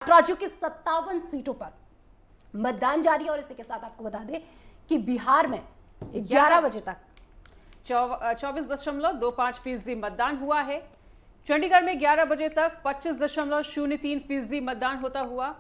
राज्यों की 57 सीटों पर मतदान जारी है और इसी के साथ आपको बता दें कि बिहार में 11 बजे तक 24.25% मतदान हुआ है। चंडीगढ़ में 11 बजे तक 25.03% मतदान होता हुआ।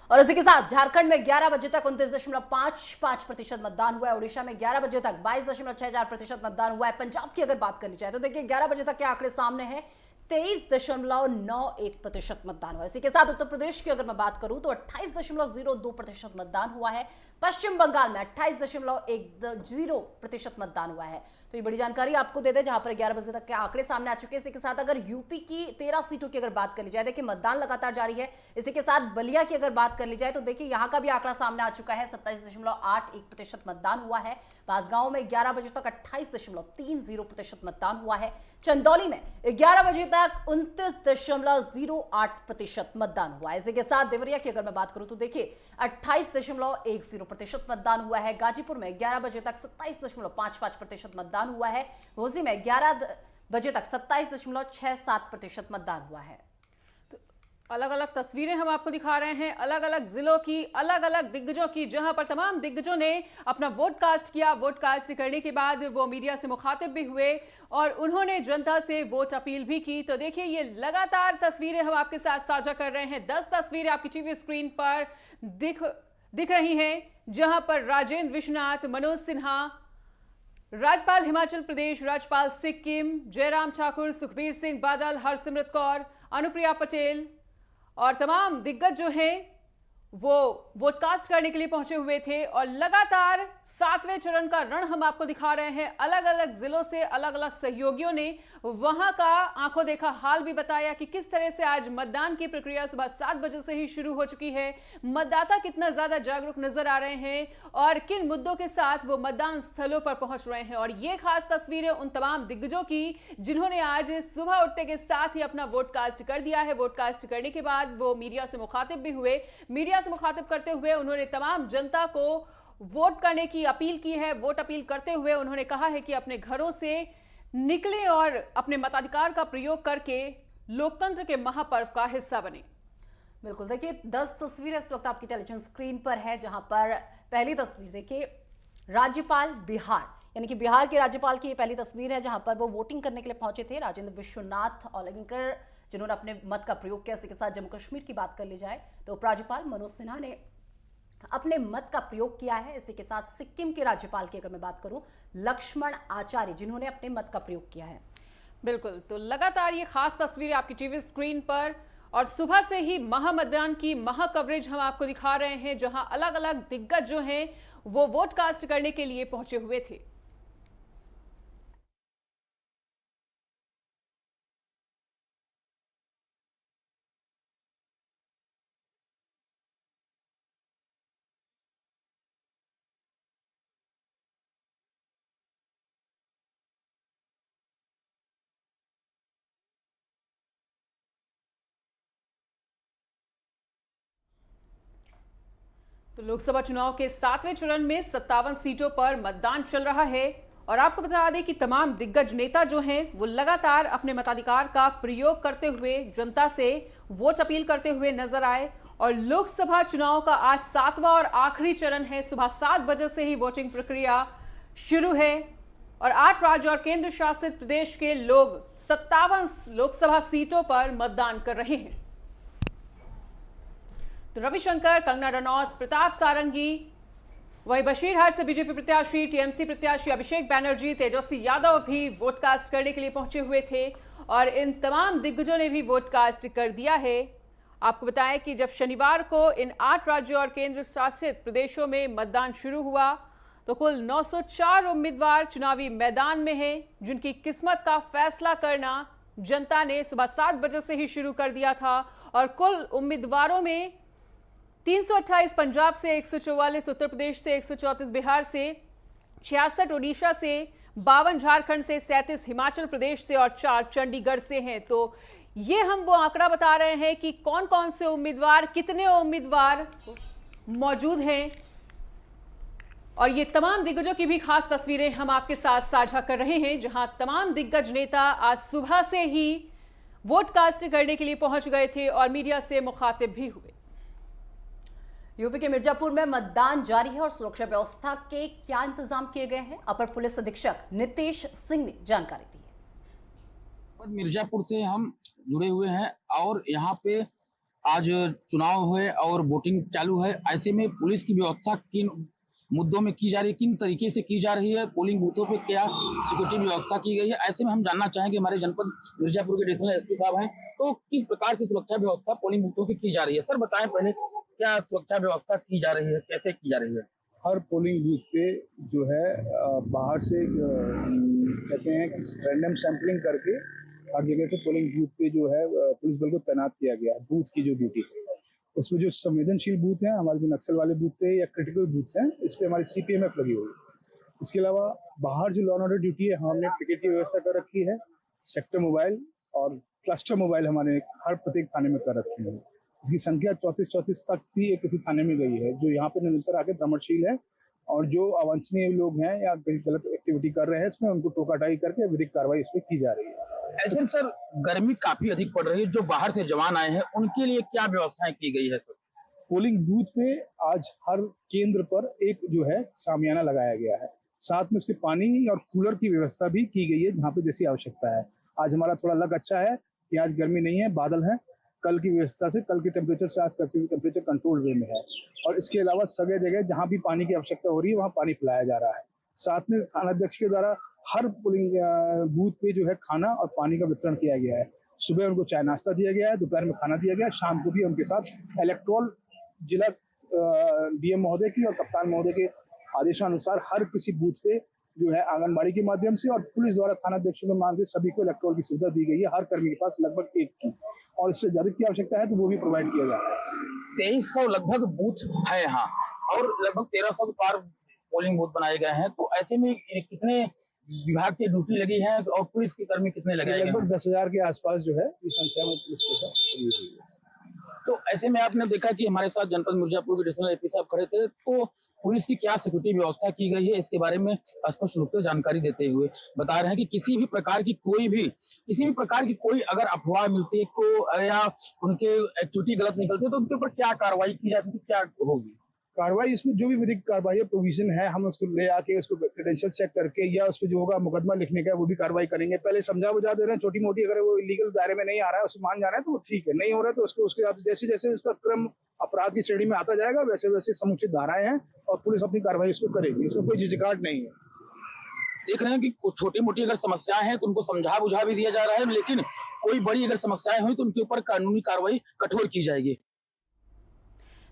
और इसी के साथ झारखंड में 11 बजे तक 29.55% मतदान हुआ है। उड़ीसा में 11 बजे तक 22.64% मतदान हुआ है। पंजाब की अगर बात करनी चाहे तो देखिए 11 बजे तक के आंकड़े सामने हैं, 23.91% मतदान हुआ है। इसी के साथ उत्तर प्रदेश की अगर मैं बात करूं तो 28.02% मतदान हुआ है। पश्चिम बंगाल में 28.10% मतदान हुआ है। तो ये बड़ी जानकारी आपको दे दें, जहां पर 11 बजे तक के आंकड़े सामने आ चुके हैं। इसी के साथ अगर यूपी की 13 सीटों की अगर बात कर ली जाए, देखिए मतदान लगातार जारी है। इसी के साथ बलिया की अगर बात कर ली जाए तो देखिए यहां का भी आंकड़ा सामने आ चुका है, 27.81% मतदान हुआ है। बांसगांव में 11 बजे तक 28.30% मतदान हुआ है। चंदौली में 11 बजे तक 29.08% मतदान हुआ है। इसी के साथ देवरिया की अगर मैं बात करूं तो देखिए 28.10% मतदान हुआ है। गाजीपुर में 11 बजे तक 27.55% मतदान हुआ है। घोसी में 11 बजे तक 27.67% मतदान हुआ है। अलग अलग तस्वीरें हम आपको दिखा रहे हैं, अलग अलग जिलों की, अलग अलग दिग्गजों की, जहां पर तमाम दिग्गजों ने अपना वोट कास्ट किया। वोट कास्ट करने के बाद वो मीडिया से मुखातिब भी हुए और उन्होंने जनता से वोट अपील भी की। तो देखिए ये लगातार तस्वीरें हम आपके साथ साझा कर रहे हैं। 10 तस्वीरें आपकी टीवी स्क्रीन पर दिख रही हैं, जहां पर राजेंद्र विश्वनाथ, मनोज सिन्हा, राज्यपाल हिमाचल प्रदेश, राज्यपाल सिक्किम, जयराम ठाकुर, सुखबीर सिंह बादल, हरसिमरत कौर, अनुप्रिया पटेल और तमाम दिग्गज जो हैं वो वोट कास्ट करने के लिए पहुंचे हुए थे। और लगातार 7वें चरण का रण हम आपको दिखा रहे हैं। अलग अलग जिलों से अलग अलग सहयोगियों ने वहां का आंखों देखा हाल भी बताया कि किस तरह से आज मतदान की प्रक्रिया सुबह 7 बजे से ही शुरू हो चुकी है। मतदाता कितना ज्यादा जागरूक नजर आ रहे हैं और किन मुद्दों के साथ वो मतदान स्थलों पर पहुंच रहे हैं। और ये खास तस्वीरें उन तमाम दिग्गजों की जिन्होंने आज सुबह उठते के साथ ही अपना वोट कास्ट कर दिया है। वोट कास्ट करने के बाद वो मीडिया से मुखातिब भी हुए। मीडिया से मुखातिब करते हुए उन्होंने तमाम जनता को वोट करने की अपील की है। वोट अपील करते हुए उन्होंने कहा है कि अपने घरों से निकले और अपने मताधिकार का प्रयोग करके लोकतंत्र के महापर्व का हिस्सा बने। बिल्कुल, देखिए 10 तस्वीरें इस वक्त आपकी टेलीविजन स्क्रीन पर है, जहां पर पहली तस्वीर देखिए राज्यपाल बिहार, यानी कि बिहार के राज्यपाल की ये पहली तस्वीर है, जहां पर वो वोटिंग करने के लिए पहुंचे थे। राजेंद्र विश्वनाथ ओलंकर जिन्होंने अपने मत का प्रयोग किया। इसी के साथ जम्मू कश्मीर की बात कर ली जाए तो उपराज्यपाल मनोज सिन्हा ने अपने मत का प्रयोग किया है। इसी के साथ सिक्किम के राज्यपाल की अगर मैं बात करूं, लक्ष्मण आचार्य, जिन्होंने अपने मत का प्रयोग किया है। बिल्कुल, तो लगातार ये खास तस्वीरें आपकी टीवी स्क्रीन पर और सुबह से ही महामतदान की महा कवरेज हम आपको दिखा रहे हैं, जहां अलग अलग दिग्गज जो हैं वो वोट कास्ट करने के लिए पहुंचे हुए थे। तो लोकसभा चुनाव के 7वें चरण में 57 सीटों पर मतदान चल रहा है और आपको बता दें कि तमाम दिग्गज नेता जो हैं वो लगातार अपने मताधिकार का प्रयोग करते हुए जनता से वोट अपील करते हुए नजर आए। और लोकसभा चुनाव का आज 7वां और आखिरी चरण है। सुबह 7 बजे से ही वोटिंग प्रक्रिया शुरू है और 8 राज्य और केंद्र शासित प्रदेश के लोग 57 लोकसभा सीटों पर मतदान कर रहे हैं। तो रविशंकर, कंगना रनौत, प्रताप सारंगी, वही बशीरहाट से बीजेपी प्रत्याशी, टीएमसी प्रत्याशी अभिषेक बैनर्जी, तेजस्वी यादव भी वोट कास्ट करने के लिए पहुंचे हुए थे और इन तमाम दिग्गजों ने भी वोट कास्ट कर दिया है। आपको बताएं कि जब शनिवार को इन 8 राज्यों और केंद्र शासित प्रदेशों में मतदान शुरू हुआ तो कुल 904 उम्मीदवार चुनावी मैदान में हैं, जिनकी किस्मत का फैसला करना जनता ने सुबह 7 बजे से ही शुरू कर दिया था। और कुल उम्मीदवारों में 328 पंजाब से, 144 उत्तर प्रदेश से, 134 बिहार से, 66 उड़ीसा से, 52 झारखंड से, 37 हिमाचल प्रदेश से और 4 चंडीगढ़ से हैं। तो ये हम वो आंकड़ा बता रहे हैं कि कौन कौन से उम्मीदवार, कितने उम्मीदवार मौजूद हैं और ये तमाम दिग्गजों की भी खास तस्वीरें हम आपके साथ साझा कर रहे हैं, जहां तमाम दिग्गज नेता आज सुबह से ही वोट कास्ट करने के लिए पहुंच गए थे और मीडिया से मुखातिब भी हुए। यूपी के मिर्जापुर में मतदान जारी है और सुरक्षा व्यवस्था के क्या इंतजाम किए गए हैं, अपर पुलिस अधीक्षक नितेश सिंह ने जानकारी दी है। मिर्जापुर से हम जुड़े हुए हैं और यहाँ पे आज चुनाव हुए और वोटिंग चालू है। ऐसे में पुलिस की व्यवस्था किन मुद्दों में की जा रही है, किन तरीके से की जा रही है, पोलिंग बूथों पे क्या सिक्योरिटी व्यवस्था की गई है, ऐसे में हम जानना चाहेंगे। हमारे जनपद मिर्जापुर के एडिशनल एसपी साहब हैं, तो किस प्रकार की सुरक्षा व्यवस्था पोलिंग बूथों की की जा रही है? सर बताएं पहले, क्या सुरक्षा व्यवस्था की जा रही है, कैसे की जा रही है? हर पोलिंग बूथ पे जो है बाहर से कहते हैं कि रैंडम सैंपलिंग करके हर जगह से पोलिंग बूथ पे जो है पुलिस बल को तैनात किया गया है। बूथ की जो ड्यूटी है उसमें जो संवेदनशील बूथ हैं, हमारे जो नक्सल वाले बूथ थे या क्रिटिकल बूथ्स हैं, इस पे हमारी CPMF लगी हुई है। इसके अलावा बाहर जो लॉ एंड ऑर्डर ड्यूटी है, हमने टिकट की व्यवस्था कर रखी है। सेक्टर मोबाइल और क्लस्टर मोबाइल हमारे हर प्रत्येक थाने में कर रखी है। इसकी संख्या 34 तक भी एक किसी थाने में गई है, जो यहाँ पे निरंतर आके भ्रमणशील है और जो अवांछनीय लोग हैं या गलत एक्टिविटी कर रहे हैं, इसमें उनको टोकाटाई करके विधिक कार्रवाई इस पर की जा रही है। ऐसे में सर गर्मी काफी अधिक पड़ रही है, जो बाहर से जवान आए हैं उनके लिए क्या व्यवस्थाएं की गई है? सर पोलिंग बूथ पे आज हर केंद्र पर एक जो है शामियाना लगाया गया है, साथ में उसके पानी और कूलर की व्यवस्था भी की गई है जहाँ पे जैसी आवश्यकता है। आज हमारा थोड़ा लक अच्छा है कि आज गर्मी नहीं है, बादल है। कल की व्यवस्था से, कल के टेम्परेचर से आज कल की टेम्परेचर कंट्रोल वे में है। और इसके अलावा सभी जगह जहाँ भी पानी की आवश्यकता हो रही है वहाँ पानी पिलाया जा रहा है। साथ में थानाध्यक्ष के द्वारा हर पोलिंग बूथ पे जो है खाना और पानी का वितरण किया गया है। सुबह उनको चाय नाश्ता दिया गया है, दोपहर में खाना दिया गया है, शाम को भी उनके साथ इलेक्ट्रोल जिला DM महोदय की और कप्तान महोदय के आदेशानुसार हर किसी बूथ पे जो है आंगनबाड़ी के माध्यम से और पुलिस द्वारा थानाध्यक्षों के माध्यम से सभी को इलेक्ट्रोल की सुविधा दी गई है। हर कर्मी के पास लगभग एक की, और इससे ज्यादा की आवश्यकता है तो वो भी प्रोवाइड किया जा रहा है। 2300 लगभग बूथ है यहाँ और लगभग 1300 के पार पोलिंग बूथ बनाए गए हैं। तो ऐसे में कितने विभाग की ड्यूटी लगी है और पुलिस के कर्मी कितने लगाए गए? लगभग 10,000 के आसपास जो है इस संख्या में पुलिस के। तो ऐसे में आपने देखा कि हमारे साथ जनपद मिर्जापुर के एडिशनल एसपी साहब खड़े थे, तो पुलिस की क्या सिक्योरिटी व्यवस्था की गई है इसके बारे में स्पष्ट रूप से जानकारी देते हुए बता रहे हैं कि किसी भी प्रकार की कोई अगर अफवाह मिलती है को या उनके एक्टिविटी गलत निकलती है तो उनके ऊपर क्या कार्रवाई की जाती है, क्या होगी कार्रवाई? इसमें जो भी विधिक कार्रवाई प्रोविजन है, हम उसको ले आके उसको क्रेडेंशियल चेक करके या उस पर जो होगा मुकदमा लिखने का वो भी कार्रवाई करेंगे। पहले समझा बुझा दे रहे हैं, छोटी मोटी अगर वो इलीगल दायरे में नहीं आ रहा है, उसको मान जा रहा है तो वो ठीक है, नहीं हो रहा है तो उसको उसके साथ जैसे जैसे उसका क्रम अपराध की श्रेणी में आता जाएगा वैसे वैसे समुचित धाराएं हैं और पुलिस अपनी कार्रवाई उस पर करेगी। इसमें कोई झिझकाहट नहीं है। देख रहे हैं कि कुछ छोटी मोटी अगर समस्याएं हैं तो उनको समझा बुझा भी दिया जा रहा है, लेकिन कोई बड़ी अगर समस्याएं हुई तो उनके ऊपर कानूनी कार्रवाई कठोर की जाएगी।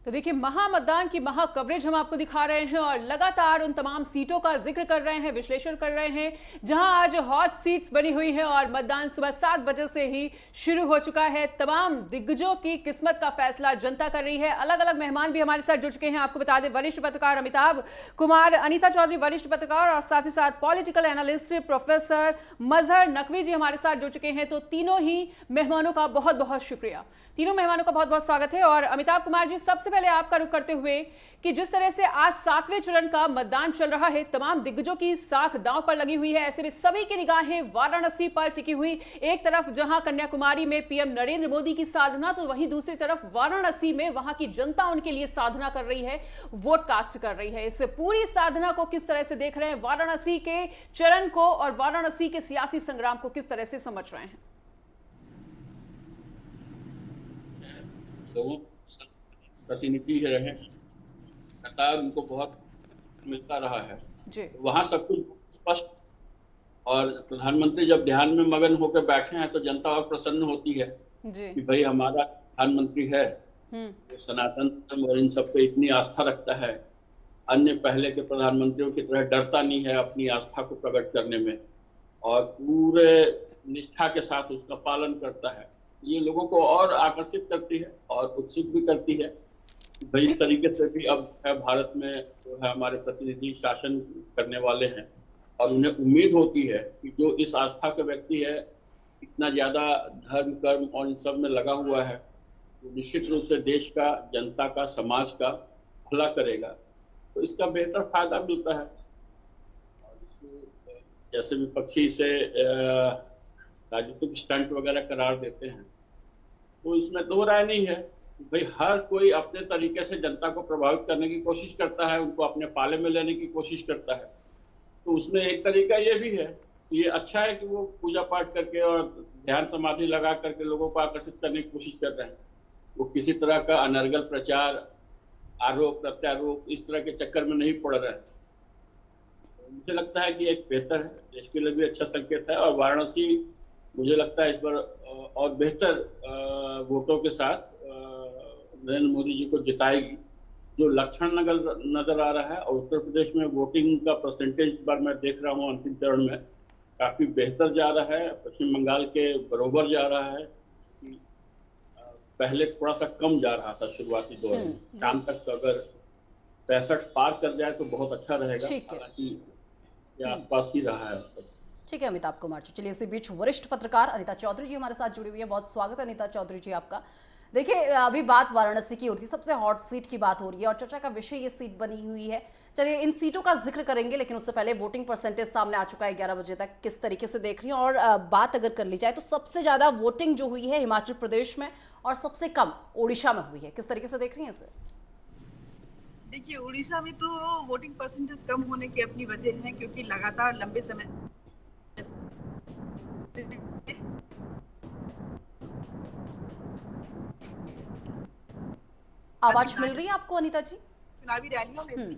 तो देखिए, महामतदान की महा कवरेज हम आपको दिखा रहे हैं और लगातार उन तमाम सीटों का जिक्र कर रहे हैं, विश्लेषण कर रहे हैं जहां आज हॉट सीट्स बनी हुई हैं और मतदान सुबह 7 बजे से ही शुरू हो चुका है। तमाम दिग्गजों की किस्मत का फैसला जनता कर रही है। अलग अलग मेहमान भी हमारे साथ जुड़ चुके हैं। आपको बता दें, वरिष्ठ पत्रकार अमिताभ कुमार, अनीता चौधरी वरिष्ठ पत्रकार और साथ ही साथ पॉलिटिकल एनालिस्ट प्रोफेसर मजहर नकवी जी हमारे साथ जुड़ चुके हैं। तो तीनों ही मेहमानों का बहुत बहुत शुक्रिया, तीनों मेहमानों का बहुत बहुत स्वागत है। और अमिताभ कुमार जी, सबसे पहले आपका रुख करते हुए कि जिस तरह से आज 7वें चरण का मतदान चल रहा है, तमाम दिग्गजों की साख दांव पर लगी हुई है, ऐसे में सभी की निगाहें वाराणसी पर टिकी हुई। एक तरफ जहां कन्याकुमारी में PM नरेंद्र मोदी की साधना, तो वहीं दूसरी तरफ वाराणसी में वहां की जनता उनके लिए साधना कर रही है, वोट कास्ट कर रही है। इस पूरी साधना को किस तरह से देख रहे हैं, वाराणसी के चरण को और वाराणसी के सियासी संग्राम को किस तरह से समझ रहे हैं? लोगों प्रतिनिधि रहे, कतार उनको बहुत मिलता रहा है जी। वहाँ सब कुछ स्पष्ट, और प्रधानमंत्री जब ध्यान में मगन होकर बैठे हैं तो जनता और प्रसन्न होती है जी। कि भाई हमारा प्रधानमंत्री है, वो सनातन धर्म और इन सब पे इतनी आस्था रखता है, अन्य पहले के प्रधानमंत्रियों की तरह डरता नहीं है अपनी आस्था को प्रकट करने में और पूरे निष्ठा के साथ उसका पालन करता है। ये लोगों को और आकर्षित करती है और उत्सुक भी करती है। भाई इस तरीके से भी अब है भारत में जो है हमारे प्रतिनिधि शासन करने वाले हैं और उन्हें उम्मीद होती है कि जो इस आस्था का व्यक्ति है, इतना ज्यादा धर्म कर्म और इन सब में लगा हुआ है, तो निश्चित रूप से देश का, जनता का, समाज का भला करेगा। तो इसका बेहतर फायदा मिलता है। और इसको जैसे विपक्षी इसे राजनीतिक स्टंट वगैरह करार देते हैं, तो इसमें दो राय नहीं है। भाई हर कोई अपने तरीके से जनता को प्रभावित करने की कोशिश करता है, उनको अपने पाले में लेने की कोशिश करता है। तो उसमें एक तरीका ये भी है, ये अच्छा है कि वो पूजा पाठ करके और ध्यान समाधि लगा करके लोगों को आकर्षित करने की कोशिश कर रहे हैं। वो किसी तरह का अनर्गल प्रचार, आरोप प्रत्यारोप इस तरह के चक्कर में नहीं पड़ रहे हैं। मुझे लगता है कि एक बेहतर है, देश के लिए भी अच्छा संकेत है। और वाराणसी मुझे लगता है इस बार और बेहतर वोटों के साथ नरेंद्र मोदी जी को जिताएगी, जो लक्षण नजर आ रहा है। और उत्तर प्रदेश में वोटिंग का परसेंटेज इस बार मैं देख रहा हूँ अंतिम चरण में काफी बेहतर जा रहा है, पश्चिम बंगाल के बरोबर जा रहा है। पहले थोड़ा सा कम जा रहा था शुरुआती दौर में, शाम तक तो अगर 65 पार कर जाए तो बहुत अच्छा रहेगा। हालांकि ये आसपास ही रहा है। ठीक है अमिताभ कुमार जी। चलिए इसी बीच वरिष्ठ पत्रकार अनीता चौधरी जी हमारे साथ जुड़ी हुई है। बहुत स्वागत है अनीता चौधरी जी आपका। देखिए अभी बात वाराणसी की हो रही थी, सबसे हॉट सीट की बात हो रही है और चर्चा का विषय ये सीट बनी हुई है। चलिए इन सीटों का जिक्र करेंगे, लेकिन उससे पहले वोटिंग परसेंटेज सामने आ चुका है 11 बजे तक, किस तरीके से देख रही हैं? और बात अगर कर ली जाए तो सबसे ज्यादा वोटिंग जो हुई है हिमाचल प्रदेश में और सबसे कम ओडिशा में हुई है, किस तरीके से देख रही हैं इसे? देखिए उड़ीसा में तो वोटिंग परसेंटेज कम होने की अपनी वजह है, क्योंकि लगातार लंबे समय आवाज मिल रही है आपको अनीता जी? चुनावी रैलियों में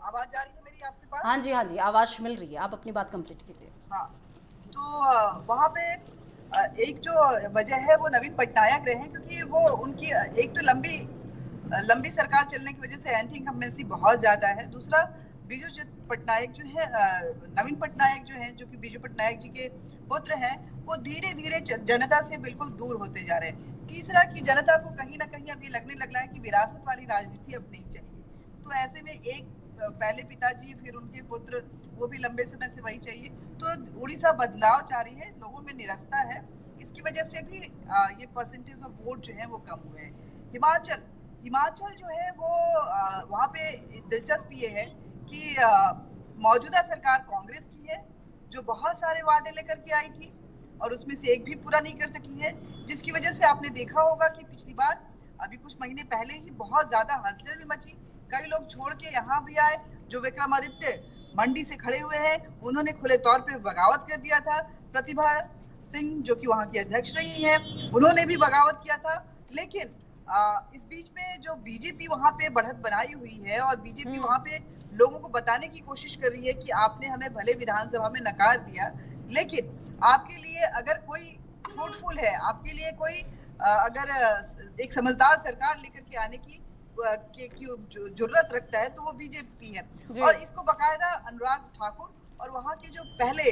आवाज जा रही है मेरी आपके पास? हाँ जी आवाज मिल रही है, आप अपनी बात कंप्लीट कीजिए। हाँ, तो वहाँ पे एक जो वजह है वो नवीन पटनायक रहे, क्योंकि वो उनकी एक तो लंबी सरकार चलने की वजह से एंटी इनकम्बेंसी बहुत ज्यादा है। दूसरा बीजू पटनायक जो है, नवीन पटनायक जो है, जो कि बीजू पटनायक जी के पुत्र हैं, वो धीरे धीरे जनता से बिल्कुल दूर होते जा रहे हैं। तीसरा कि जनता को कहीं ना कहीं अब ये लगने लग रहा है कि विरासत वाली राजनीति अब नहीं चाहिए। तो ऐसे में एक पहले पिताजी फिर उनके पुत्र, वो भी लंबे समय से वही चाहिए। तो उड़ीसा बदलाव चाह रही है, लोगों में निरस्ता है, इसकी वजह से भी ये परसेंटेज ऑफ वोट जो है वो कम हुए हैं। हिमाचल जो है वो वहाँ पे दिलचस्प ये है कि मौजूदा सरकार कांग्रेस की है, जो बहुत सारे वादे लेकर के आई थी और उसमें से एक भी पूरा नहीं कर सकी है, जिसकी वजह से आपने देखा होगा कि पिछली बार अभी कुछ महीने पहले ही बहुत ज्यादा हलचल मची। कई लोग छोड़ के यहाँ भी आए। जो विक्रमादित्य मंडी से खड़े हुए हैं, उन्होंने खुले तौर पे बगावत कर दिया था। प्रतिभा सिंह जो कि वहाँ की अध्यक्ष रही हैं, उन्होंने भी बगावत किया था। लेकिन इस बीच में जो बीजेपी वहाँ पे बढ़त बनाई हुई है और बीजेपी वहाँ पे लोगों को बताने की कोशिश कर रही है कि आपने हमें भले विधानसभा में नकार दिया, लेकिन आपके लिए अगर कोई फ्रूटफुल है, आपके लिए कोई अगर एक समझदार सरकार लेकर के आने की जरूरत रखता है, तो वो बीजेपी है। और इसको बकायदा अनुराग ठाकुर और वहाँ के जो पहले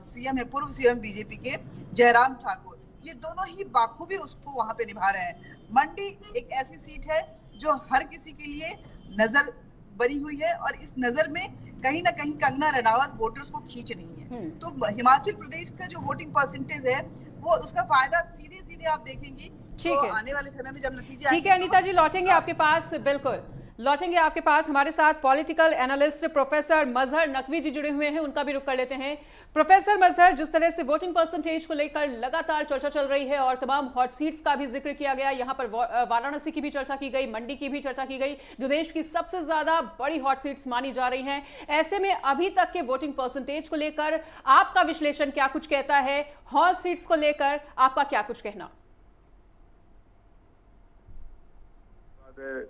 सीएम है, पूर्व सीएम बीजेपी के जयराम ठाकुर, ये दोनों ही बाखूबी उसको वहाँ पे निभा रहे हैं। मंडी एक ऐसी सीट है जो हर किसी के लिए नजर बनी हुई है और इस नजर में कहीं ना कहीं कंगना रनावत वोटर्स को खींच रही है। तो हिमाचल प्रदेश का जो वोटिंग परसेंटेज है वो उसका फायदा सीधे आप देखेंगी तो आने वाले समय में जब नतीजे ठीक है अनीता जी, लौटेंगे आपके पास, बिल्कुल लौटेंगे आपके पास। हमारे साथ पॉलिटिकल एनालिस्ट प्रोफेसर मजहर नकवी जी जुड़े हुए हैं, उनका भी रुख कर लेते हैं। प्रोफेसर मजहर, जिस तरह से वोटिंग परसेंटेज को लेकर लगातार चर्चा चल रही है और तमाम हॉट सीट्स का भी जिक्र किया गया, यहाँ पर वाराणसी की भी चर्चा की गई, मंडी की भी चर्चा की गई, जो देश की सबसे ज्यादा बड़ी हॉट सीट्स मानी जा रही हैं। ऐसे में अभी तक के वोटिंग परसेंटेज को लेकर आपका विश्लेषण क्या कुछ कहता है? हॉट सीट्स को लेकर आपका क्या कुछ कहना?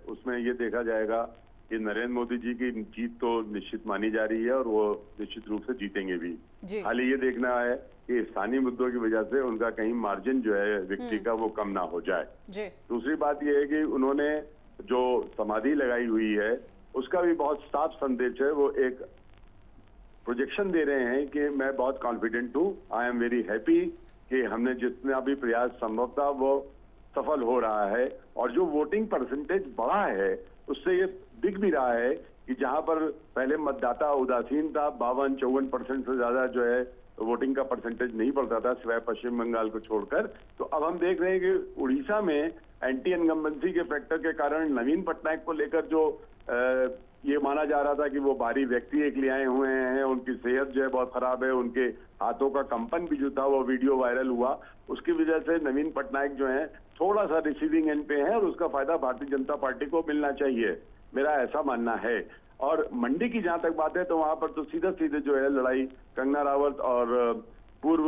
उसमें ये देखा जाएगा कि नरेंद्र मोदी जी की जीत तो निश्चित मानी जा रही है और वो निश्चित रूप से जीतेंगे भी। खाली ये देखना है कि स्थानीय मुद्दों की वजह से उनका कहीं मार्जिन जो है विक्ट्री का वो कम ना हो जाए। दूसरी बात ये है कि उन्होंने जो समाधि लगाई हुई है उसका भी बहुत साफ संदेश है। वो एक प्रोजेक्शन दे रहे हैं कि मैं बहुत कॉन्फिडेंट हूँ, आई एम वेरी हैप्पी कि हमने जितना भी प्रयास संभव था वो सफल हो रहा है। और जो वोटिंग परसेंटेज बढ़ा है उससे ये दिख भी रहा है कि जहां पर पहले मतदाता उदासीन था, 52-54% से ज्यादा जो है वोटिंग का परसेंटेज नहीं बढ़ता था सिवाय पश्चिम बंगाल को छोड़कर, तो अब हम देख रहे हैं कि उड़ीसा में एंटी इनकम्बेंसी के फैक्टर के कारण नवीन पटनायक को लेकर जो ये माना जा रहा था कि वो बाहरी व्यक्ति एक ले आए हुए हैं, उनकी सेहत जो है बहुत खराब है, उनके हाथों का कंपन भी जो था वो वीडियो वायरल हुआ, उसकी वजह से नवीन पटनायक जो है थोड़ा सा रिसीविंग एंड पे है और उसका फायदा भारतीय जनता पार्टी को मिलना चाहिए, मेरा ऐसा मानना है। और मंडी की जहां तक बात है तो वहां पर तो सीधा सीधे जो है लड़ाई कंगना रावत और पूर्व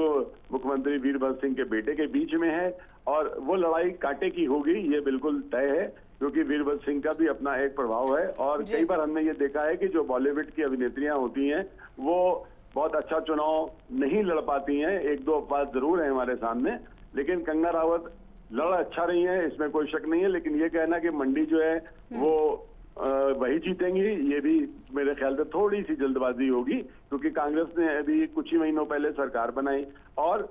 मुख्यमंत्री वीरभद्र सिंह के बेटे के बीच में है और वो लड़ाई कांटे की होगी, ये बिल्कुल तय है, क्योंकि वीरभद्र सिंह का भी अपना एक प्रभाव है। और कई बार हमने ये देखा है कि जो बॉलीवुड की अभिनेत्रियां होती हैं वो बहुत अच्छा चुनाव नहीं लड़ पाती हैं, एक दो अपवाद जरूर है हमारे सामने, लेकिन कंगना रावत लड़ अच्छा रही है, इसमें कोई शक नहीं है। लेकिन ये कहना कि मंडी जो है वो वही जीतेंगी, ये भी मेरे ख्याल से थोड़ी सी जल्दबाजी होगी, क्योंकि कांग्रेस ने अभी कुछ ही महीनों पहले सरकार बनाई। और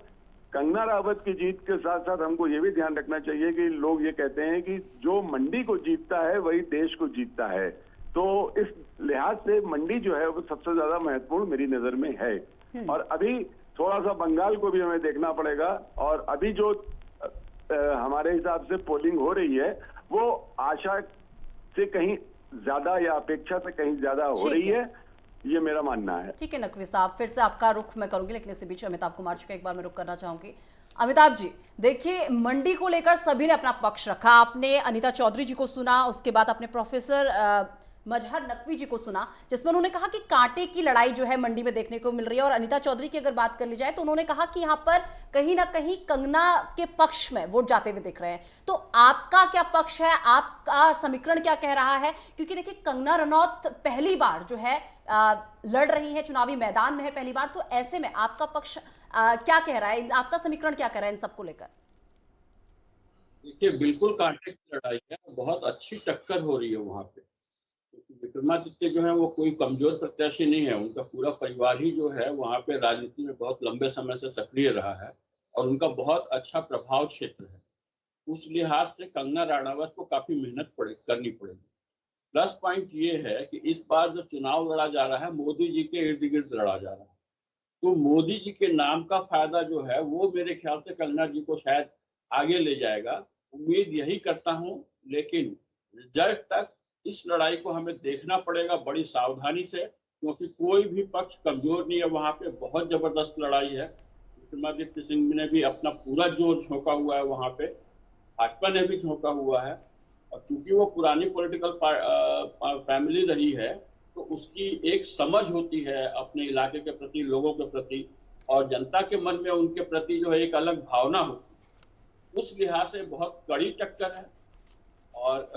कंगना रावत की जीत के साथ साथ हमको ये भी ध्यान रखना चाहिए कि लोग ये कहते हैं कि जो मंडी को जीतता है वही देश को जीतता है, तो इस लिहाज से मंडी जो है वो सबसे ज्यादा महत्वपूर्ण मेरी नजर में है। और अभी थोड़ा सा बंगाल को भी हमें देखना पड़ेगा, और अभी जो हमारे हिसाब से पोलिंग हो रही है वो आशा से कहीं ज्यादा या अपेक्षा से कहीं ज्यादा हो रही है, ये मेरा मानना है। ठीक है नकवी साहब, फिर से आपका रुख मैं करूंगी, लेकिन इसी बीच अमिताभ कुमार जी का एक बार मैं रुख करना चाहूंगी। अमिताभ जी, देखिए मंडी को लेकर सभी ने अपना पक्ष रखा, आपने अनीता चौधरी जी को सुना, उसके बाद आपने प्रोफेसर मजहर नकवी जी को सुना, जिसमें उन्होंने कहा कि कांटे की लड़ाई जो है मंडी में देखने को मिल रही है। और अनीता चौधरी की अगर बात कर ली जाए तो उन्होंने कहा कि यहाँ पर कहीं ना कहीं कंगना के पक्ष में वोट जाते हुए दिख रहे हैं। तो आपका क्या पक्ष है, आपका समीकरण क्या कह रहा है? क्योंकि देखिए कंगना रनौत पहली बार जो है लड़ रही है, चुनावी मैदान में है पहली बार, तो ऐसे में आपका पक्ष क्या कह रहा है, आपका समीकरण क्या कह रहा है इन सबको लेकर? देखिए बिल्कुल कांटे की लड़ाई है, बहुत अच्छी टक्कर हो रही है वहां पे। विक्रमादित्य जो है वो कोई कमजोर प्रत्याशी नहीं है, उनका पूरा परिवार ही जो है वहां पे राजनीति में बहुत लंबे समय से सक्रिय रहा है और उनका बहुत अच्छा प्रभाव क्षेत्र है। उस लिहाज से कंगना राणावत को काफी मेहनत करनी पड़ेगी। प्लस पॉइंट ये है कि इस बार जो चुनाव लड़ा जा रहा है मोदी जी के इर्द गिर्द लड़ा जा रहा है, तो मोदी जी के नाम का फायदा जो है वो मेरे ख्याल से कंगना जी को शायद आगे ले जाएगा, उम्मीद यही करता हूं। लेकिन रिजल्ट तक इस लड़ाई को हमें देखना पड़ेगा बड़ी सावधानी से, क्योंकि कोई भी पक्ष कमजोर नहीं है, वहां पे बहुत जबरदस्त लड़ाई है। विक्रमादित्य सिंह ने भी अपना पूरा जोर झोंका हुआ है वहां पे, भाजपा ने भी झोंका हुआ है, और चूंकि वो पुरानी पॉलिटिकल फैमिली रही है तो उसकी एक समझ होती है अपने इलाके के प्रति, लोगों के प्रति, और जनता के मन में उनके प्रति जो है एक अलग भावना होती है। उस लिहाज से बहुत कड़ी टक्कर है, और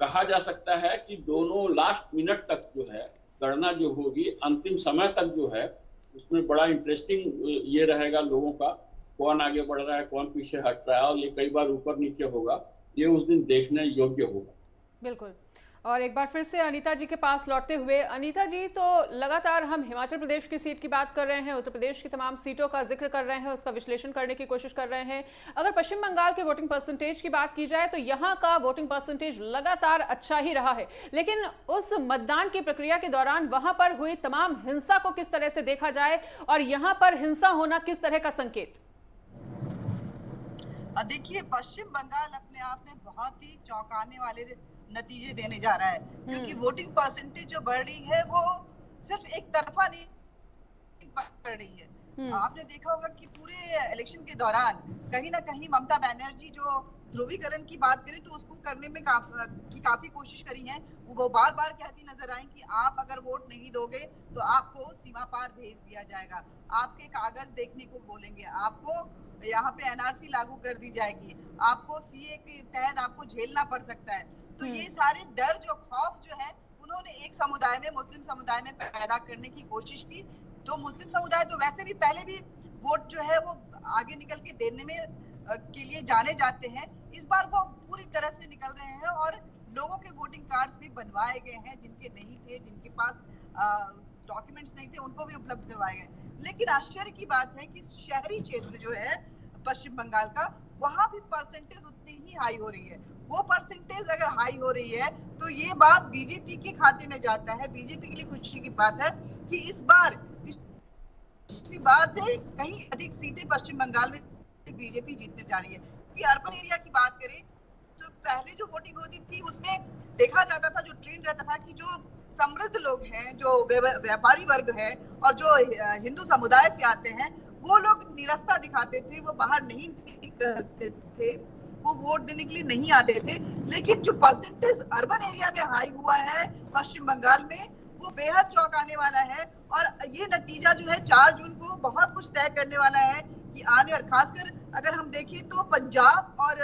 कहा जा सकता है कि दोनों लास्ट मिनट तक जो है गणना जो होगी, अंतिम समय तक जो है उसमें बड़ा इंटरेस्टिंग ये रहेगा लोगों का, कौन आगे बढ़ रहा है कौन पीछे हट रहा है, और ये कई बार ऊपर नीचे होगा, ये उस दिन देखने योग्य होगा। बिल्कुल। और एक बार फिर से अनीता जी के पास लौटते हुए, अनीता जी, तो लगातार हम हिमाचल प्रदेश की सीट की बात कर रहे हैं, उत्तर प्रदेश की तमाम सीटों का जिक्र कर रहे हैं, उसका विश्लेषण करने की कोशिश कर रहे हैं। अगर पश्चिम बंगाल के वोटिंग परसेंटेज की बात की जाए तो यहाँ का वोटिंग परसेंटेज लगातार अच्छा ही रहा है, लेकिन उस मतदान की प्रक्रिया के दौरान वहां पर हुई तमाम हिंसा को किस तरह से देखा जाए, और यहाँ पर हिंसा होना किस तरह का संकेत? देखिए पश्चिम बंगाल अपने आप में बहुत ही चौंकाने वाले नतीजे देने जा रहा है, क्योंकि वोटिंग परसेंटेज जो बढ़ रही है वो सिर्फ एक तरफा नहीं बढ़ रही है। आपने देखा होगा कि पूरे इलेक्शन के दौरान कहीं ना कहीं ममता बनर्जी जो ध्रुवीकरण की बात करें तो उसको करने में काफी कोशिश करी है। वो बार बार कहती नजर आई कि आप अगर वोट नहीं दोगे तो आपको सीमा पार भेज दिया जाएगा, आपके कागज देखने को बोलेंगे, आपको यहाँ पे एनआरसी लागू कर दी जाएगी, आपको सीए के तहत आपको झेलना पड़ सकता है। तो ये सारे डर जो खौफ जो है उन्होंने एक समुदाय में, मुस्लिम समुदाय में पैदा करने की कोशिश की। तो मुस्लिम समुदाय तो वैसे भी पहले भी वोट जो है वो आगे निकल के देने में के लिए जाने जाते हैं, इस बार वो पूरी तरह से निकल रहे हैं और लोगों के वोटिंग कार्ड्स भी बनवाए गए हैं, जिनके नहीं थे, जिनके पास डॉक्यूमेंट्स नहीं थे, उनको भी उपलब्ध करवाए गए। लेकिन आश्चर्य की बात है कि शहरी क्षेत्र जो है पश्चिम बंगाल का, वहां भी परसेंटेज उतनी ही हाई हो रही है। वो परसेंटेज अगर हाई हो रही है तो ये बात बीजेपी के खाते में जाता है। बीजेपी के लिए खुशी की बात है कि इस बार पिछली बार से कहीं अधिक सीटें पश्चिम बंगाल में बीजेपी जीतने जा रही है। क्योंकि अर्बन एरिया की बात करें तो पहले जो वोटिंग होती थी उसमें देखा जाता था, जो ट्रेंड रहता था कि जो समृद्ध लोग हैं, जो व्यापारी वर्ग है और जो हिंदू समुदाय से आते हैं, वो लोग निरस्ता दिखाते थे, वो बाहर नहीं निकलते थे, वो वोट देने के लिए नहीं आते थे। लेकिन जो परसेंटेज अर्बन एरिया में हाई हुआ है पश्चिम बंगाल में, वो बेहद चौंकाने वाला है। और ये नतीजा जो है 4 जून को बहुत कुछ तय करने वाला है कि आने, और खासकर अगर हम देखें तो पंजाब और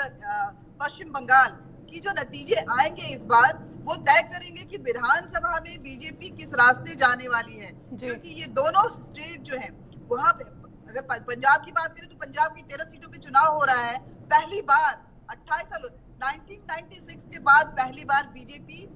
पश्चिम बंगाल की जो नतीजे आएंगे इस बार, वो तय करेंगे कि विधानसभा में बीजेपी किस रास्ते जाने वाली है। क्योंकि ये दोनों स्टेट जो है, वहां पे अगर पंजाब की बात करें तो पंजाब की 13 सीटों पे चुनाव हो रहा है। पहली बार 28 साल 1996 के बाद पहली बार बीजेपी